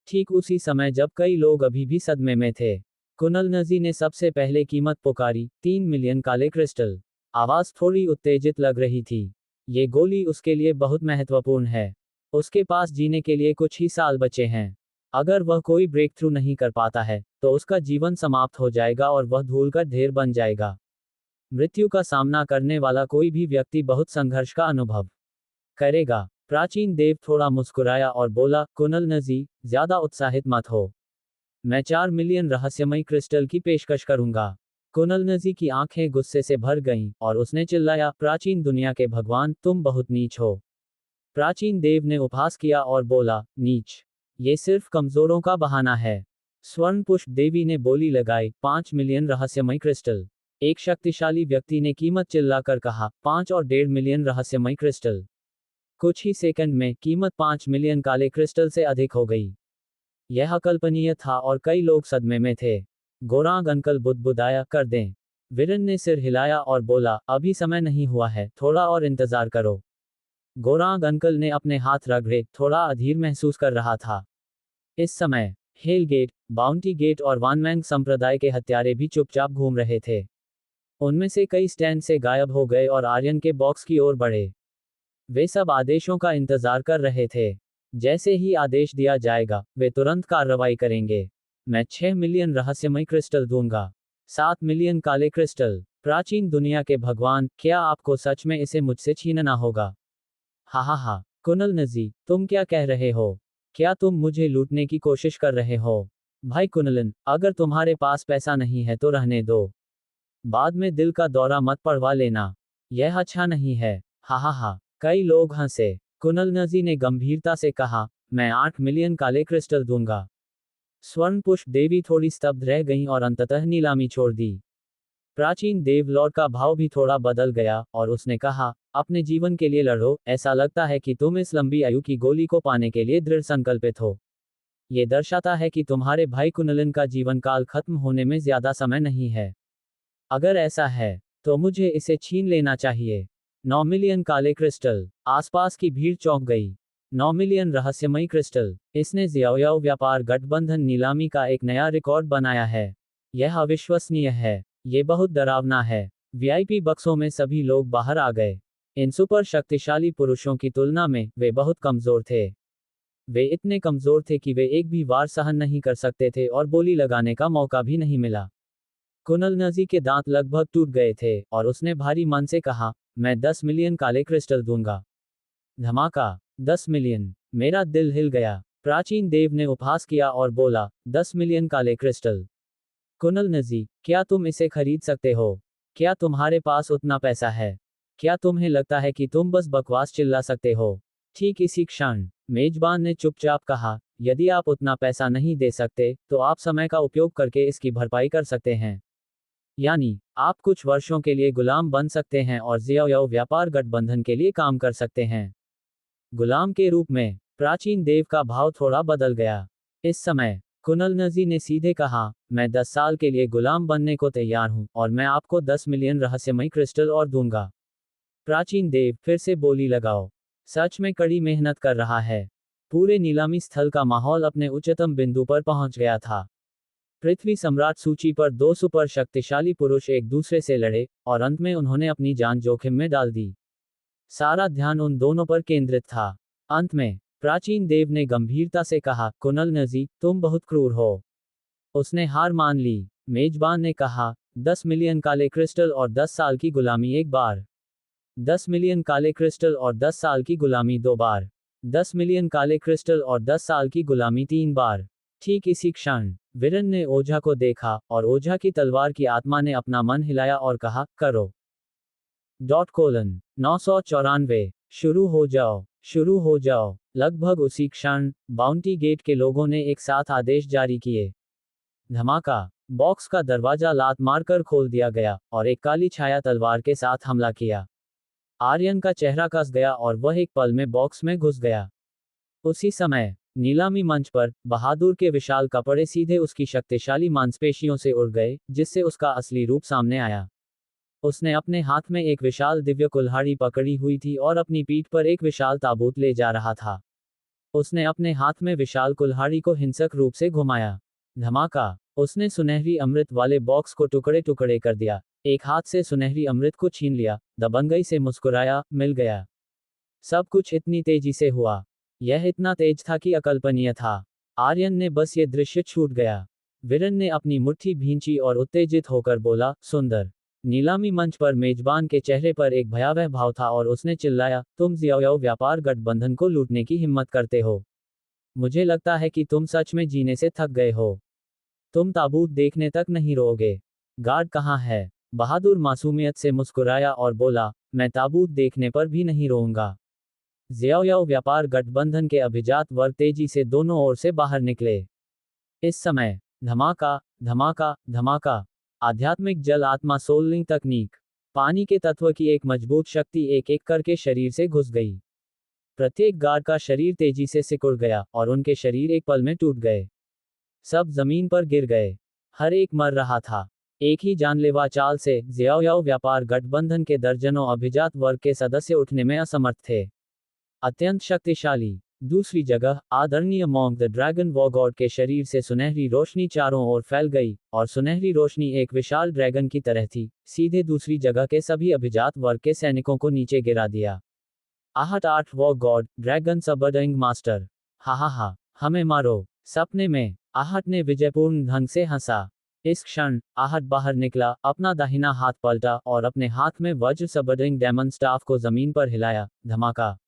A: ठीक उसी समय जब कई लोग अभी भी सदमे में थे, कुनल नजी ने सबसे पहले कीमत पुकारी, 3 मिलियन काले क्रिस्टल। आवाज थोड़ी उत्तेजित लग रही थी। ये गोली उसके लिए बहुत महत्वपूर्ण है। उसके पास जीने के लिए कुछ ही साल बचे हैं। अगर वह कोई ब्रेक थ्रू नहीं कर पाता है, तो उसका जीवन समाप्त हो जाएगा और वह धूल का ढेर बन जाएगा। मृत्यु का सामना करने वाला कोई भी व्यक्ति बहुत संघर्ष का अनुभव करेगा। प्राचीन देव थोड़ा मुस्कुराया और बोला, कुनल नजी, ज्यादा उत्साहित मत हो। मैं 4 मिलियन रहस्यमयी क्रिस्टल की पेशकश करूंगा। कुनल नजी की आंखें गुस्से से भर गईं, और उसने चिल्लाया, प्राचीन दुनिया के भगवान, तुम बहुत नीच हो। प्राचीन देव ने उपहास किया और बोला, नीच? ये सिर्फ कमजोरों का बहाना है। स्वर्ण पुष्प देवी ने बोली लगाई, 5 मिलियन रहस्यमयी क्रिस्टल। एक शक्तिशाली व्यक्ति ने कीमत चिल्लाकर कहा, 5 और 1.5 मिलियन रहस्यमयी क्रिस्टल। कुछ ही सेकंड में कीमत 5 मिलियन काले क्रिस्टल से अधिक हो गई। यह अकल्पनीय था और कई लोग सदमे में थे। गोरांग अंकल बुदबुदाया, कर दें। वीरन ने सिर हिलाया और बोला, अभी समय नहीं हुआ है, थोड़ा और इंतजार करो। गोरांग अंकल ने अपने हाथ रगड़े, थोड़ा अधीर महसूस कर रहा था। इस समय हेल गेट, बाउंटी गेट और वानमैंग संप्रदाय के हत्यारे भी चुपचाप घूम रहे थे। उनमें से कई स्टैंड से गायब हो गए और आर्यन के बॉक्स की ओर बढ़े। वे सब आदेशों का इंतजार कर रहे थे। जैसे ही आदेश दिया जाएगा, वे तुरंत कार्रवाई करेंगे। मैं 6 मिलियन रहस्यमय क्रिस्टल दूंगा। 7 मिलियन काले क्रिस्टल। प्राचीन दुनिया के भगवान, क्या आपको सच में इसे मुझसे छीनना होगा? हा हा हा, कुनल नजी, तुम क्या कह रहे हो? क्या तुम मुझे लूटने की कोशिश कर रहे हो? भाई कुनलन, अगर तुम्हारे पास पैसा नहीं है तो रहने दो। बाद में दिल का दौरा मत पड़वा लेना। यह अच्छा नहीं है। हा हा हा, कई लोग हंसे। कुनल नजी ने गंभीरता से कहा, मैं 8 मिलियन काले क्रिस्टल दूंगा। स्वर्ण पुष्प देवी थोड़ी स्तब्ध रह गईं और अंततः नीलामी छोड़ दी। प्राचीन देवलॉर्ड का भाव भी थोड़ा बदल गया, और उसने कहा, अपने जीवन के लिए लड़ो, ऐसा लगता है कि तुम इस लंबी आयु की गोली को पाने के लिए दृढ़ संकल्पित हो। ये दर्शाता है कि तुम्हारे भाई कुनलन का जीवन काल खत्म होने में ज्यादा समय नहीं है। अगर ऐसा है, तो मुझे इसे छीन लेना चाहिए। 9 मिलियन काले क्रिस्टल। आसपास की भीड़ चौंक गई। 9 मिलियन रहस्यमयी क्रिस्टल। इसने ज़ियाओयाओ व्यापार गठबंधन नीलामी का एक नया रिकॉर्ड बनाया है। यह अविश्वसनीय है। ये बहुत डरावना है। वीआईपी बक्सों में सभी लोग बाहर आ गए। इन सुपर शक्तिशाली पुरुषों की तुलना में वे बहुत कमजोर थे। वे इतने कमजोर थे कि वे एक भी वार सहन नहीं कर सकते थे और बोली लगाने का मौका भी नहीं मिला। कुनल नजी के दांत लगभग टूट गए थे, और उसने भारी मन से कहा, मैं 10 मिलियन काले क्रिस्टल दूंगा। धमाका। 10 मिलियन। मेरा दिल हिल गया। प्राचीन देव ने उपहास किया और बोला, 10 मिलियन काले क्रिस्टल। कुनल नजी, क्या तुम इसे खरीद सकते हो? क्या तुम्हारे पास उतना पैसा है? क्या तुम्हें लगता है कि तुम बस बकवास चिल्ला सकते हो? ठीक इसी क्षण मेजबान ने चुपचाप कहा, यदि आप उतना पैसा नहीं दे सकते, तो आप समय का उपयोग करके इसकी भरपाई कर सकते हैं। यानी, आप कुछ वर्षों के लिए गुलाम बन सकते हैं और ज़ियाओयाओ व्यापार गठबंधन के लिए काम कर सकते हैं। गुलाम के रूप में। प्राचीन देव का भाव थोड़ा बदल गया। इस समय कुनल नजी ने सीधे कहा, मैं 10 साल के लिए गुलाम बनने को तैयार हूं, और मैं आपको 10 मिलियन रहस्यमयी क्रिस्टल और दूंगा। प्राचीन देव, फिर से बोली लगाओ। सच में कड़ी मेहनत कर रहा है। पूरे नीलामी स्थल का माहौल अपने उच्चतम बिंदु पर पहुंच गया था। पृथ्वी सम्राट सूची पर 2 सुपर शक्तिशाली पुरुष एक दूसरे से लड़े, और अंत में उन्होंने अपनी जान जोखिम में डाल दी। सारा ध्यान उन दोनों पर केंद्रित था। अंत में प्राचीन देव ने गंभीरता से कहा, कुनल नजी, तुम बहुत क्रूर हो। उसने हार मान ली। मेजबान ने कहा, 10 मिलियन काले क्रिस्टल और 10 साल की गुलामी एक बार। 10 मिलियन काले क्रिस्टल और 10 साल की गुलामी 2 बार। 10 मिलियन काले क्रिस्टल और 10 साल की गुलामी 3 बार। ठीक इसी क्षण वीरन ने ओझा को देखा और ओझा की तलवार की आत्मा ने अपना मन हिलाया और कहा, करो। 994 शुरू हो जाओ। लगभग उसी क्षण बाउंटी गेट के लोगों ने एक साथ आदेश जारी किए। धमाका। बॉक्स का दरवाजा लात मारकर खोल दिया गया और एक काली छाया तलवार के साथ हमला किया। आर्यन का चेहरा कस गया और वह एक पल में बॉक्स में घुस गया। उसी समय नीलामी मंच पर बहादुर के विशाल कपड़े सीधे उसकी शक्तिशाली मांसपेशियों से उड़ गए, जिससे उसका असली रूप सामने आया। उसने अपने हाथ में एक विशाल दिव्य कुल्हाड़ी पकड़ी हुई थी और अपनी पीठ पर एक विशाल ताबूत ले जा रहा था। उसने अपने हाथ में विशाल कुल्हाड़ी को हिंसक रूप से घुमाया। धमाका। उसने सुनहरी अमृत वाले बॉक्स को टुकड़े टुकड़े कर दिया। एक हाथ से सुनहरी अमृत को छीन लिया, दबंगई से मुस्कुराया, मिल गया। सब कुछ इतनी तेजी से हुआ। यह इतना तेज था कि अकल्पनीय था। आर्यन ने बस ये दृश्य छूट गया। वीरन ने अपनी मुट्ठी भींची और उत्तेजित होकर बोला, सुंदर। नीलामी मंच पर मेजबान के चेहरे पर एक भयावह भाव था और उसने चिल्लाया, तुम जियाओ व्यापार गठबंधन को लूटने की हिम्मत करते हो। मुझे लगता है कि तुम सच में जीने से थक गए हो। तुम ताबूत देखने तक नहीं रोओगे। गार्ड कहाँ है? बहादुर मासूमियत से मुस्कुराया और बोला, मैं ताबूत देखने पर भी नहीं रोऊंगा। जियाओ व्यापार गठबंधन के अभिजात वर्ग तेजी से दोनों ओर से बाहर निकले। इस समय धमाका, धमाका, धमाका। आध्यात्मिक जल आत्मा सोलिंग तकनीक। पानी के तत्व की एक मजबूत शक्ति एक एक करके शरीर से घुस गई। प्रत्येक गार्ड का शरीर तेजी से सिकुड़ गया और उनके शरीर एक पल में टूट गए। सब जमीन पर गिर गए। हर एक मर रहा था। एक ही जानलेवा चाल से जियाओ व्यापार गठबंधन के दर्जनों अभिजात वर्ग के सदस्य उठने में असमर्थ थे। अत्यंत शक्तिशाली। दूसरी जगह आदरणीय मॉन्क द ड्रैगन वॉगॉड के शरीर से सुनहरी रोशनी चारों ओर फैल गई और सुनहरी रोशनी एक विशाल ड्रैगन की तरह थी, सीधे दूसरी जगह के सभी अभिजात वर्ग के सैनिकों को नीचे गिरा दिया। आहट 8 वॉगॉड ड्रैगन सबर्डिंग मास्टर। हा, हमें मारो। सपने में आहट ने विजयपूर्ण ढंग से हंसा। इस क्षण आहट बाहर निकला, अपना दाहिना हाथ पलटा और अपने हाथ में वज्र सबर्डिंग डेमन स्टाफ को जमीन पर हिलाया। धमाका।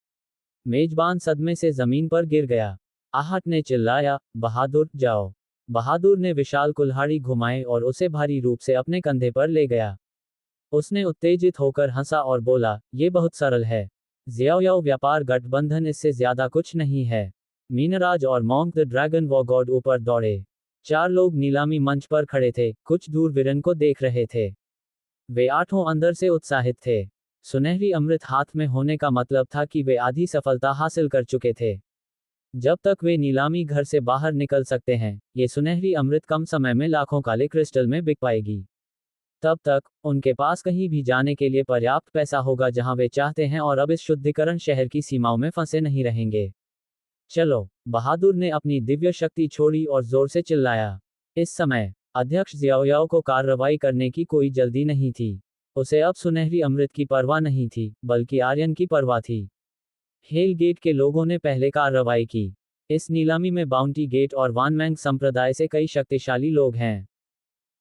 A: मेजबान सदमे से जमीन पर गिर गया। आहट ने चिल्लाया, बहादुर जाओ। बहादुर ने विशाल कुल्हाड़ी घुमाई और उसे भारी रूप से अपने कंधे पर ले गया। उसने उत्तेजित होकर हंसा और बोला, ये बहुत सरल है। जियाओ व्यापार गठबंधन इससे ज्यादा कुछ नहीं है। मीनराज और मॉन्क द ड्रैगन वॉगॉड ऊपर दौड़े। 4 लोग नीलामी मंच पर खड़े थे, कुछ दूर वीरन को देख रहे थे। वे आठों अंदर से उत्साहित थे। सुनहरी अमृत हाथ में होने का मतलब था कि वे आधी सफलता हासिल कर चुके थे। जब तक वे नीलामी घर से बाहर निकल सकते हैं, ये सुनहरी अमृत कम समय में लाखों काले क्रिस्टल में बिक पाएगी। तब तक उनके पास कहीं भी जाने के लिए पर्याप्त पैसा होगा जहां वे चाहते हैं और अब इस शुद्धिकरण शहर की सीमाओं में फंसे नहीं रहेंगे। चलो। बहादुर ने अपनी दिव्य शक्ति छोड़ी और जोर से चिल्लाया। इस समय अध्यक्ष जियाओ को कार्रवाई करने की कोई जल्दी नहीं थी। उसे अब सुनहरी अमृत की परवाह नहीं थी, बल्कि आर्यन की परवाह थी। हेल गेट के लोगों ने पहले कार्रवाई की। इस नीलामी में बाउंटी गेट और वानमैंग संप्रदाय से कई शक्तिशाली लोग हैं।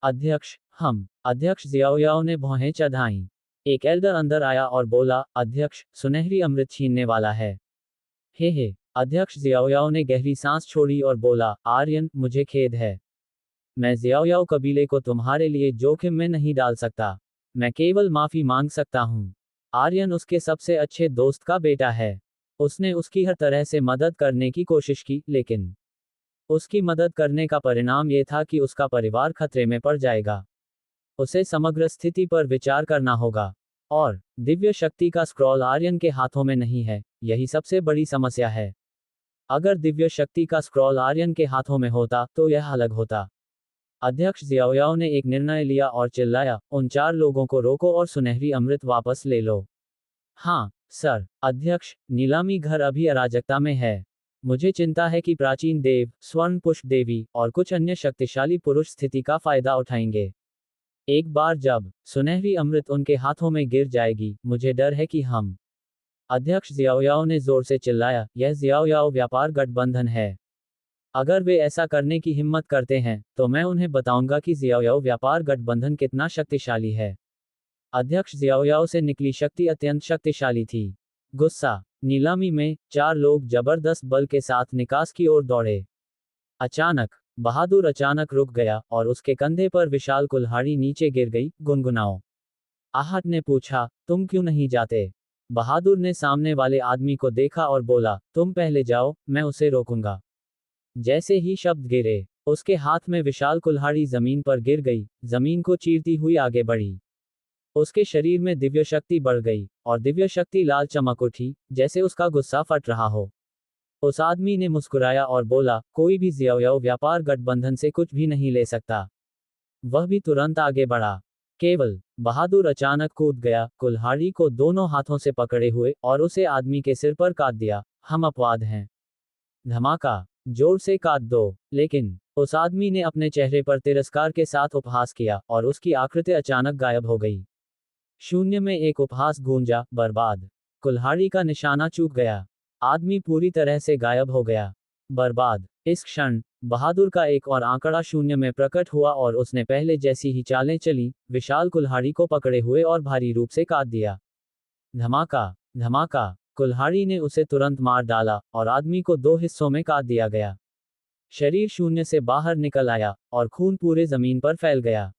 A: अध्यक्ष जियाओ ने भौहें चढ़ाईं। एक एल्डर अंदर आया और बोला, अध्यक्ष, सुनहरी अमृत छीनने वाला है। हे। अध्यक्ष जियाओ ने गहरी सांस छोड़ी और बोला, आर्यन, मुझे खेद है। मैं जियाओ कबीले को तुम्हारे लिए जोखिम में नहीं डाल सकता। मैं केवल माफी मांग सकता हूँ। आर्यन उसके सबसे अच्छे दोस्त का बेटा है। उसने उसकी हर तरह से मदद करने की कोशिश की, लेकिन उसकी मदद करने का परिणाम ये था कि उसका परिवार खतरे में पड़ जाएगा। उसे समग्र स्थिति पर विचार करना होगा। और दिव्य शक्ति का स्क्रॉल आर्यन के हाथों में नहीं है, यही सबसे बड़ी समस्या है। अगर दिव्य शक्ति का स्क्रॉल आर्यन के हाथों में होता तो यह अलग होता। अध्यक्ष जियाओ ने एक निर्णय लिया और चिल्लाया, उन 4 लोगों को रोको और सुनहरी अमृत वापस ले लो। हाँ, सर। अध्यक्ष, नीलामी घर अभी अराजकता में है। मुझे चिंता है कि प्राचीन देव, स्वर्ण पुष्प देवी और कुछ अन्य शक्तिशाली पुरुष स्थिति का फायदा उठाएंगे। एक बार जब सुनहरी अमृत उनके हाथों में गिर जाएगी, मुझे डर है कि हम। अध्यक्ष जियाओ ने जोर से चिल्लाया, यह जियाओ व्यापार गठबंधन है। अगर वे ऐसा करने की हिम्मत करते हैं, तो मैं उन्हें बताऊंगा कि जियाओ व्यापार गठबंधन कितना शक्तिशाली है। अध्यक्ष जियाओ से निकली शक्ति अत्यंत शक्तिशाली थी। गुस्सा। नीलामी में 4 लोग जबरदस्त बल के साथ निकास की ओर दौड़े। अचानक बहादुर अचानक रुक गया और उसके कंधे पर विशाल कुल्हाड़ी नीचे गिर गई। गुनगुनाओ। आहट ने पूछा, तुम क्यों नहीं जाते? बहादुर ने सामने वाले आदमी को देखा और बोला, तुम पहले जाओ, मैं उसे रोकूंगा। जैसे ही शब्द गिरे, उसके हाथ में विशाल कुल्हाड़ी जमीन पर गिर गई, जमीन को चीरती हुई आगे बढ़ी। उसके शरीर में दिव्य शक्ति बढ़ गई, और दिव्य शक्ति लाल चमक उठी, जैसे उसका गुस्सा फट रहा हो। उस आदमी ने मुस्कुराया और बोला, कोई भी ज़्याओ व्यापार गठबंधन से कुछ भी नहीं ले सकता। वह भी तुरंत आगे बढ़ा। केवल बहादुर अचानक कूद गया, कुल्हाड़ी को दोनों हाथों से पकड़े हुए, और उसे आदमी के सिर पर काट दिया। हम अपवाद हैं। धमाका। जोर से काट दो। लेकिन उस आदमी ने अपने चेहरे पर तिरस्कार के साथ उपहास किया, और उसकी आकृति अचानक गायब हो गई। शून्य में एक उपहास गूंजा, बर्बाद। कुल्हाड़ी का निशाना चूक गया। आदमी पूरी तरह से गायब हो गया। बर्बाद। इस क्षण बहादुर का एक और आंकड़ा शून्य में प्रकट हुआ और उसने पहले जैसी ही चालें चली, विशाल कुल्हाड़ी को पकड़े हुए और भारी रूप से काट दिया। धमाका। धमाका। कुल्हाड़ी ने उसे तुरंत मार डाला, और आदमी को दो हिस्सों में काट दिया गया। शरीर शून्य से बाहर निकल आया, और खून पूरे जमीन पर फैल गया।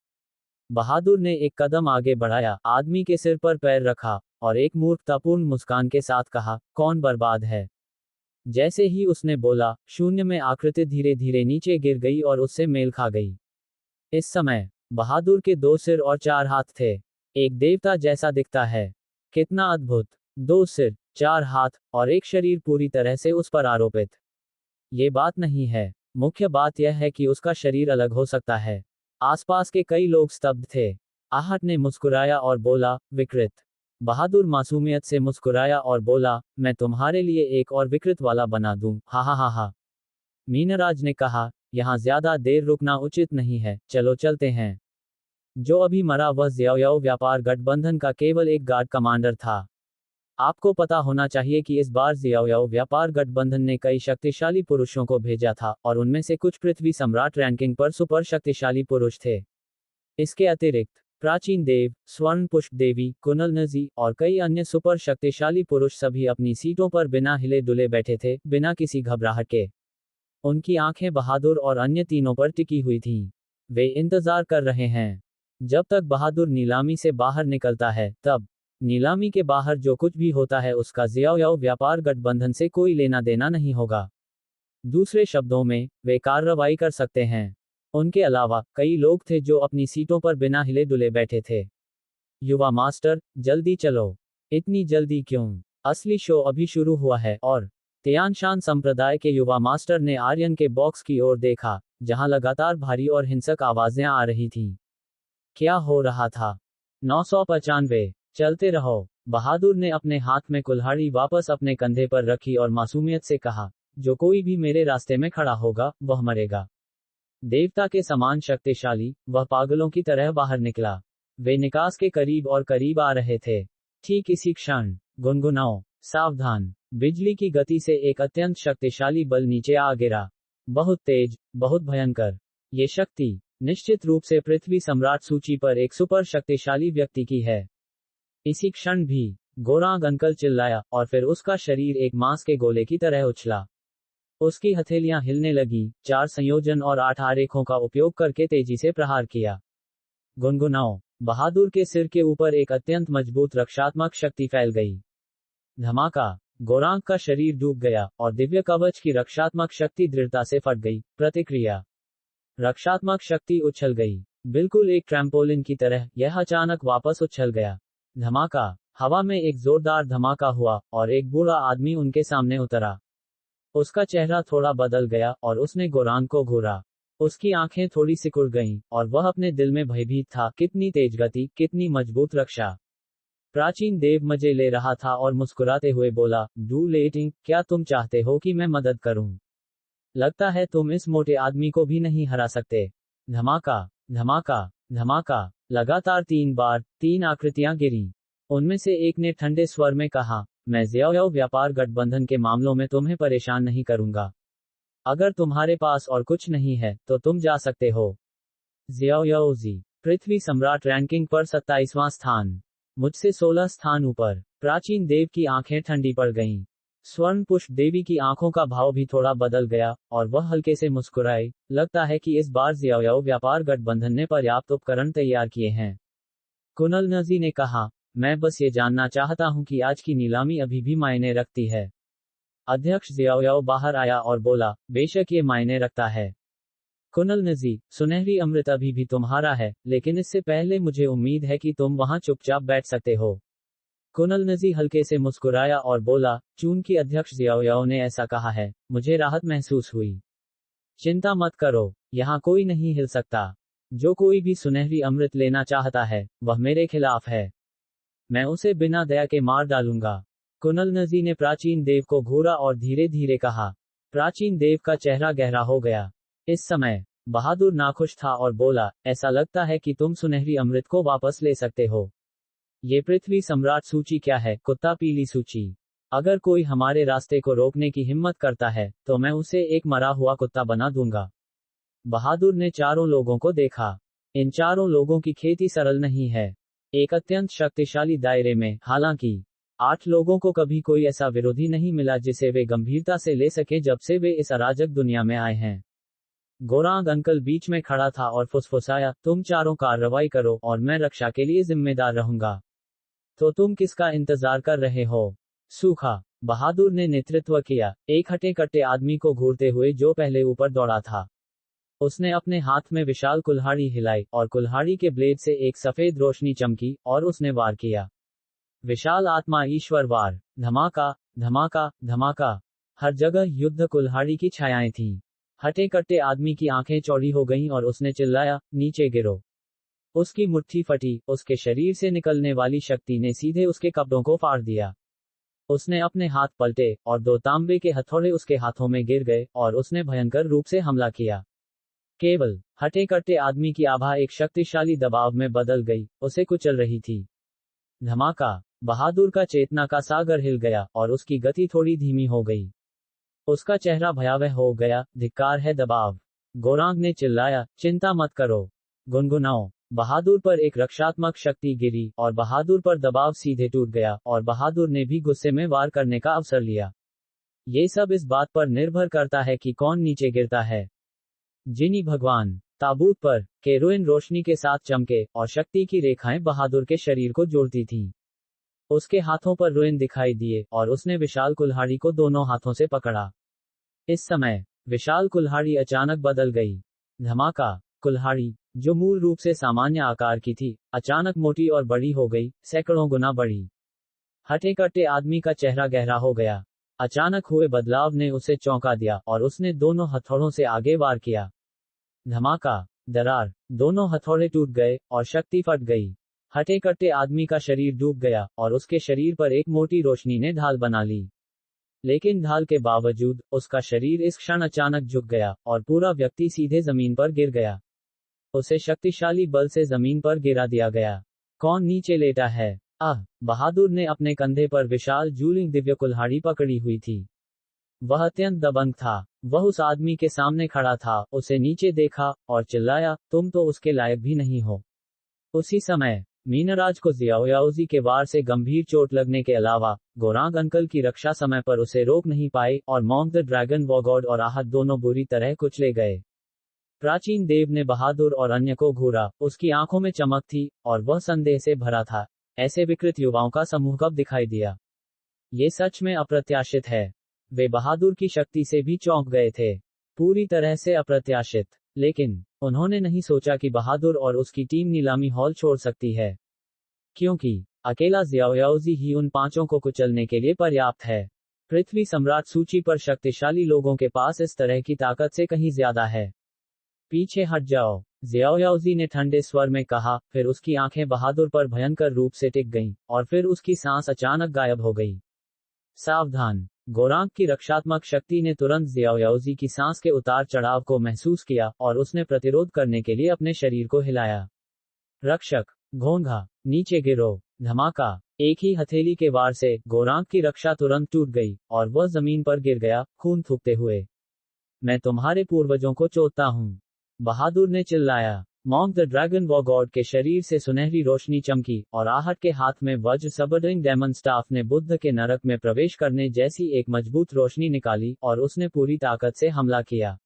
A: बहादुर ने एक कदम आगे बढ़ाया, आदमी के सिर पर पैर रखा, और एक मूर्खतापूर्ण मुस्कान के साथ कहा, कौन बर्बाद है? जैसे ही उसने बोला, शून्य में आकृति धीरे धीरे नीचे गिर गई और उससे मेल खा गई। इस समय बहादुर के दो सिर और चार हाथ थे। एक देवता जैसा दिखता है। कितना अद्भुत! दो सिर, चार हाथ, और एक शरीर पूरी तरह से उस पर आरोपित। ये बात नहीं है। मुख्य बात यह है कि उसका शरीर अलग हो सकता है। आसपास के कई लोग स्तब्ध थे। आहट ने मुस्कुराया और बोला, विकृत। बहादुर मासूमियत से मुस्कुराया और बोला, मैं तुम्हारे लिए एक और विकृत वाला बना दूं, हा हा हा हा। मीनराज ने कहा, यहाँ ज्यादा देर रुकना उचित नहीं है, चलो चलते हैं। जो अभी मरा वह ज़्याओ व्यापार गठबंधन का केवल एक गार्ड कमांडर था। आपको पता होना चाहिए कि इस बार ज़्याओ व्यापार गठबंधन ने कई शक्तिशाली पुरुषों को भेजा था, और उनमें से कुछ पृथ्वी सम्राट रैंकिंग पर सुपर शक्तिशाली पुरुष थे। इसके अतिरिक्त प्राचीन देव, स्वर्ण पुष्प देवी, कुनल नजी, और कई अन्य सुपर शक्तिशाली पुरुष सभी अपनी सीटों पर बिना हिले डुले बैठे थे, बिना किसी घबराहट के। उनकी आंखें बहादुर और अन्य तीनों पर टिकी हुई थीं। वे इंतजार कर रहे हैं। जब तक बहादुर नीलामी से बाहर निकलता है, तब नीलामी के बाहर जो कुछ भी होता है उसका ज़्याओ व्यापार गठबंधन से कोई लेना देना नहीं होगा। दूसरे शब्दों में, वे कार्रवाई कर सकते हैं। उनके अलावा कई लोग थे जो अपनी सीटों पर बिना हिले डुले बैठे थे। युवा मास्टर, जल्दी चलो। इतनी जल्दी क्यों? असली शो अभी शुरू हुआ है। और तियानशान संप्रदाय के युवा मास्टर ने आर्यन के बॉक्स की ओर देखा, जहां लगातार भारी और हिंसक आवाजें आ रही थीं। क्या हो रहा था? 995। चलते रहो। बहादुर ने अपने हाथ में कुल्हाड़ी वापस अपने कंधे पर रखी और मासूमियत से कहा, जो कोई भी मेरे रास्ते में खड़ा होगा, वह मरेगा। देवता के समान शक्तिशाली, वह पागलों की तरह बाहर निकला। वे निकास के करीब और करीब आ रहे थे। ठीक इसी क्षण, गुनगुनाओ, सावधान। बिजली की गति से एक अत्यंत शक्तिशाली बल नीचे आ गिरा। बहुत तेज, बहुत भयंकर। ये शक्ति निश्चित रूप से पृथ्वी सम्राट सूची पर एक सुपर शक्तिशाली व्यक्ति की है। इसी क्षण भी गोरांग अंकल चिल्लाया, और फिर उसका शरीर एक मांस के गोले की तरह उछला। उसकी हथेलियां हिलने लगी, 4 संयोजन और 8 आरेखों का उपयोग करके तेजी से प्रहार किया। गुनगुनाओ। बहादुर के सिर के ऊपर एक अत्यंत मजबूत रक्षात्मक शक्ति फैल गई। धमाका। गोरांग का शरीर डूब गया, और दिव्य कवच की रक्षात्मक शक्ति दृढ़ता से फट गई। प्रतिक्रिया। रक्षात्मक शक्ति उछल गई। बिल्कुल एक ट्रैम्पोलिन की तरह, यह अचानक वापस उछल गया। धमाका। हवा में एक जोरदार धमाका हुआ, और एक बूढ़ा आदमी उनके सामने उतरा। उसका चेहरा थोड़ा बदल गया, और उसने गोरांग को घूरा। उसकी आंखें थोड़ी सिकुड़ गईं, और वह अपने दिल में भयभीत था, कितनी तेज गति, कितनी मजबूत रक्षा। प्राचीन देव मजे ले रहा था और मुस्कुराते हुए बोला, डू लेटिंग, क्या तुम चाहते हो कि मैं मदद करूं? लगता है तुम इस मोटे आदमी को भी नहीं हरा सकते। धमाका। धमाका। धमाका। लगातार 3 बार 3 आकृतियां गिरी। उनमें से एक ने ठंडे स्वर में कहा, मैं ज़्याओ व्यापार गठबंधन के मामलों में तुम्हें परेशान नहीं करूंगा। अगर तुम्हारे पास और कुछ नहीं है, तो तुम जा सकते हो। ज़्याओ जी, पृथ्वी सम्राट रैंकिंग पर 27वां स्थान। मुझसे 16 स्थान ऊपर। प्राचीन देव की आंखें ठंडी पड़ गईं। स्वर्ण पुष्प देवी की आंखों का भाव भी थोड़ा बदल गया और वह हल्के से मुस्कुराई। लगता है कि इस बार ज़ियाओ व्यापार गठबंधन ने पर्याप्त उपकरण तैयार किए हैं। कुनल नजी ने कहा, मैं बस ये जानना चाहता हूं कि आज की नीलामी अभी भी मायने रखती है। अध्यक्ष ज़ियाओ बाहर आया और बोला, बेशक ये मायने रखता है। कुनल नजी, सुनहरी अमृत अभी भी तुम्हारा है, लेकिन इससे पहले मुझे उम्मीद है कि तुम वहां चुपचाप बैठ सकते हो। कुनल नजी हल्के से मुस्कुराया और बोला, चूंकि अध्यक्ष ज़ियाओ ने ऐसा कहा है, मुझे राहत महसूस हुई। चिंता मत करो, यहाँ कोई नहीं हिल सकता। जो कोई भी सुनहरी अमृत लेना चाहता है, वह मेरे खिलाफ है। मैं उसे बिना दया के मार डालूंगा। कुनल नजी ने प्राचीन देव को घूरा और धीरे धीरे कहा। प्राचीन देव का चेहरा गहरा हो गया। इस समय बहादुर नाखुश था और बोला, ऐसा लगता है कि तुम सुनहरी अमृत को वापस ले सकते हो। ये पृथ्वी सम्राट सूची क्या है, कुत्ता पीली सूची। अगर कोई हमारे रास्ते को रोकने की हिम्मत करता है, तो मैं उसे एक मरा हुआ कुत्ता बना दूंगा। बहादुर ने चारों लोगों को देखा। इन चारों लोगों की खेती सरल नहीं है। एक अत्यंत शक्तिशाली दायरे में, हालांकि 8 लोगों को कभी कोई ऐसा विरोधी नहीं मिला जिसे वे गंभीरता से ले सके जब से वे इस अराजक दुनिया में आए हैं। गोरांग अंकल बीच में खड़ा था और फुसफुसाया, तुम चारों कार्रवाई करो और मैं रक्षा के लिए जिम्मेदार रहूंगा। तो तुम किसका इंतजार कर रहे हो? सूखा। बहादुर ने नेतृत्व किया, एक हटे कट्टे आदमी को घूरते हुए जो पहले ऊपर दौड़ा था। उसने अपने हाथ में विशाल कुल्हाड़ी हिलाई और कुल्हाड़ी के ब्लेड से एक सफेद रोशनी चमकी और उसने वार किया। विशाल आत्मा ईश्वर वार। धमाका, धमाका, धमाका। हर जगह युद्ध कुल्हाड़ी की छायाएं थीं। हटे कट्टे आदमी की आंखें चौड़ी हो गईं और उसने चिल्लाया, नीचे गिरो। उसकी मुट्ठी फटी, उसके शरीर से निकलने वाली शक्ति ने सीधे उसके कपड़ों को फाड़ दिया। उसने अपने हाथ पलटे और 2 तांबे के हथौड़े उसके हाथों में गिर गए और उसने भयंकर रूप से हमला किया। केवल हटे कट्टे आदमी की आभा एक शक्तिशाली दबाव में बदल गई, उसे कुचल रही थी। धमाका। बहादुर का चेतना का सागर हिल गया और उसकी गति थोड़ी धीमी हो गई। उसका चेहरा भयावह हो गया। धिक्कार है दबाव। गोरांग ने चिल्लाया, चिंता मत करो। गुनगुनाओ। बहादुर पर एक रक्षात्मक शक्ति गिरी और बहादुर पर दबाव सीधे टूट गया और बहादुर ने भी गुस्से में वार करने का अवसर लिया। ये सब इस बात पर निर्भर करता है कि कौन नीचे गिरता है। जिनी भगवान। ताबूत पर केरोइन रोशनी के साथ चमके और शक्ति की रेखाएं बहादुर के शरीर को जोड़ती थीं। उसके हाथों पर रुइन दिखाई दिए और उसने विशाल कुल्हाड़ी को दोनों हाथों से पकड़ा। इस समय विशाल कुल्हाड़ी अचानक बदल गई। धमाका। कुल्हाड़ी, जो मूल रूप से सामान्य आकार की थी, अचानक मोटी और बड़ी हो गई, सैकड़ों गुना बड़ी। हटे कट्टे आदमी का चेहरा गहरा हो गया। अचानक हुए बदलाव ने उसे चौंका दिया और उसने दोनों हथौड़ों से आगे वार किया। धमाका। दरार। दोनों हथौड़े टूट गए और शक्ति फट गई। हटे कट्टे आदमी का शरीर डूब गया और उसके शरीर पर एक मोटी रोशनी ने ढाल बना ली। लेकिन ढाल के बावजूद उसका शरीर इस क्षण अचानक झुक गया और पूरा व्यक्ति सीधे जमीन पर गिर गया। उसे शक्तिशाली बल से जमीन पर गिरा दिया गया। कौन नीचे लेटा है? बहादुर ने अपने कंधे पर विशाल जूलिंग दिव्य कुल्हाड़ी पकड़ी हुई थी। वह अत्यंत दबंग था। वह उस आदमी के सामने खड़ा था, उसे नीचे देखा और चिल्लाया, तुम तो उसके लायक भी नहीं हो। उसी समय मीनराज को ज़ियाओ के वार से गंभीर चोट लगने के अलावा गोरांग अंकल की रक्षा समय पर उसे रोक नहीं पाए और मॉन्क द ड्रैगन वॉगॉड और आहत दोनों बुरी तरह कुचले गए। प्राचीन देव ने बहादुर और अन्य को घूरा। उसकी आंखों में चमक थी और वह संदेह से भरा था। ऐसे विकृत युवाओं का समूह कब दिखाई दिया? ये सच में अप्रत्याशित है। वे बहादुर की शक्ति से भी चौंक गए थे। पूरी तरह से अप्रत्याशित। लेकिन उन्होंने नहीं सोचा कि बहादुर और उसकी टीम नीलामी हॉल छोड़ सकती है, क्योंकि अकेला ज़ियाओ ही उन 5 को कुचलने के लिए पर्याप्त है। पृथ्वी सम्राट सूची पर शक्तिशाली लोगों के पास इस तरह की ताकत से कहीं ज्यादा है। पीछे हट जाओ, ज़ियाओ ने ठंडे स्वर में कहा, फिर उसकी आंखें बहादुर पर भयंकर रूप से टिक गईं, और फिर उसकी सांस अचानक गायब हो गई। सावधान। गोरांग की रक्षात्मक शक्ति ने तुरंत ज़ियाओ की सांस के उतार चढ़ाव को महसूस किया और उसने प्रतिरोध करने के लिए अपने शरीर को हिलाया। रक्षक। घोंघा। नीचे गिरो। धमाका। एक ही हथेली के वार से गोरांग की रक्षा तुरंत टूट गई और वह जमीन पर गिर गया, खून थूकते हुए। मैं तुम्हारे पूर्वजों को चोदता हूं। बहादुर ने चिल्लाया। Monk the dragon war God के शरीर से सुनहरी रोशनी चमकी, और आहट के हाथ में वज्र सबर्डिंग डेमन स्टाफ ने बुद्ध के नरक में प्रवेश करने जैसी एक मजबूत रोशनी निकाली, और उसने पूरी ताकत से हमला किया।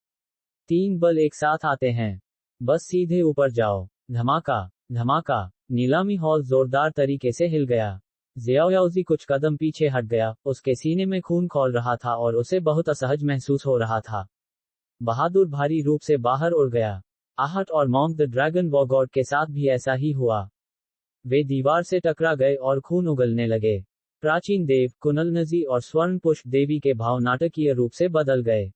A: 3 बल एक साथ आते हैं। बस सीधे ऊपर जाओ। धमाका, धमाका। नीलामी हॉल जोरदार तरीके से हिल गया। ज़ियाओयाओज़ी कुछ कदम पीछे हट गया, उसके सीने में खून खौल रहा था और उसे बहुत असहज महसूस हो रहा था। बहादुर भारी रूप से बाहर उड़ गया। आहट और monk the dragon war God के साथ भी ऐसा ही हुआ। वे दीवार से टकरा गए और खून उगलने लगे। प्राचीन देव, कुनलनजी और स्वर्ण पुष्प देवी के भाव नाटकीय रूप से बदल गए।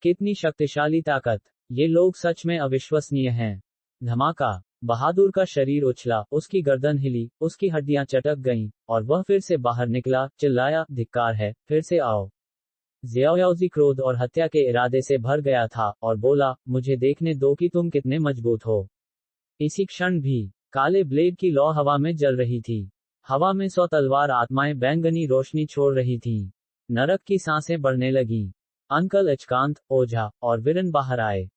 A: कितनी शक्तिशाली ताकत! ये लोग सच में अविश्वसनीय हैं। धमाका। बहादुर का शरीर उछला, उसकी गर्दन हिली, उसकी हड्डियां चटक गईं, और वह फिर से बाहर निकला, चिल्लाया, धिक्कार है, फिर से आओ। ज़ियाओयाओज़ी क्रोध और हत्या के इरादे से भर गया था, और बोला, मुझे देखने दो कि तुम कितने मजबूत हो। इसी क्षण भी काले ब्लेड की लौ हवा में जल रही थी। हवा में 100 तलवार आत्माएं बैंगनी रोशनी छोड़ रही थीं। नरक की सांसें बढ़ने लगीं। अंकल अचकांत, ओझा और वीरन बाहर आए।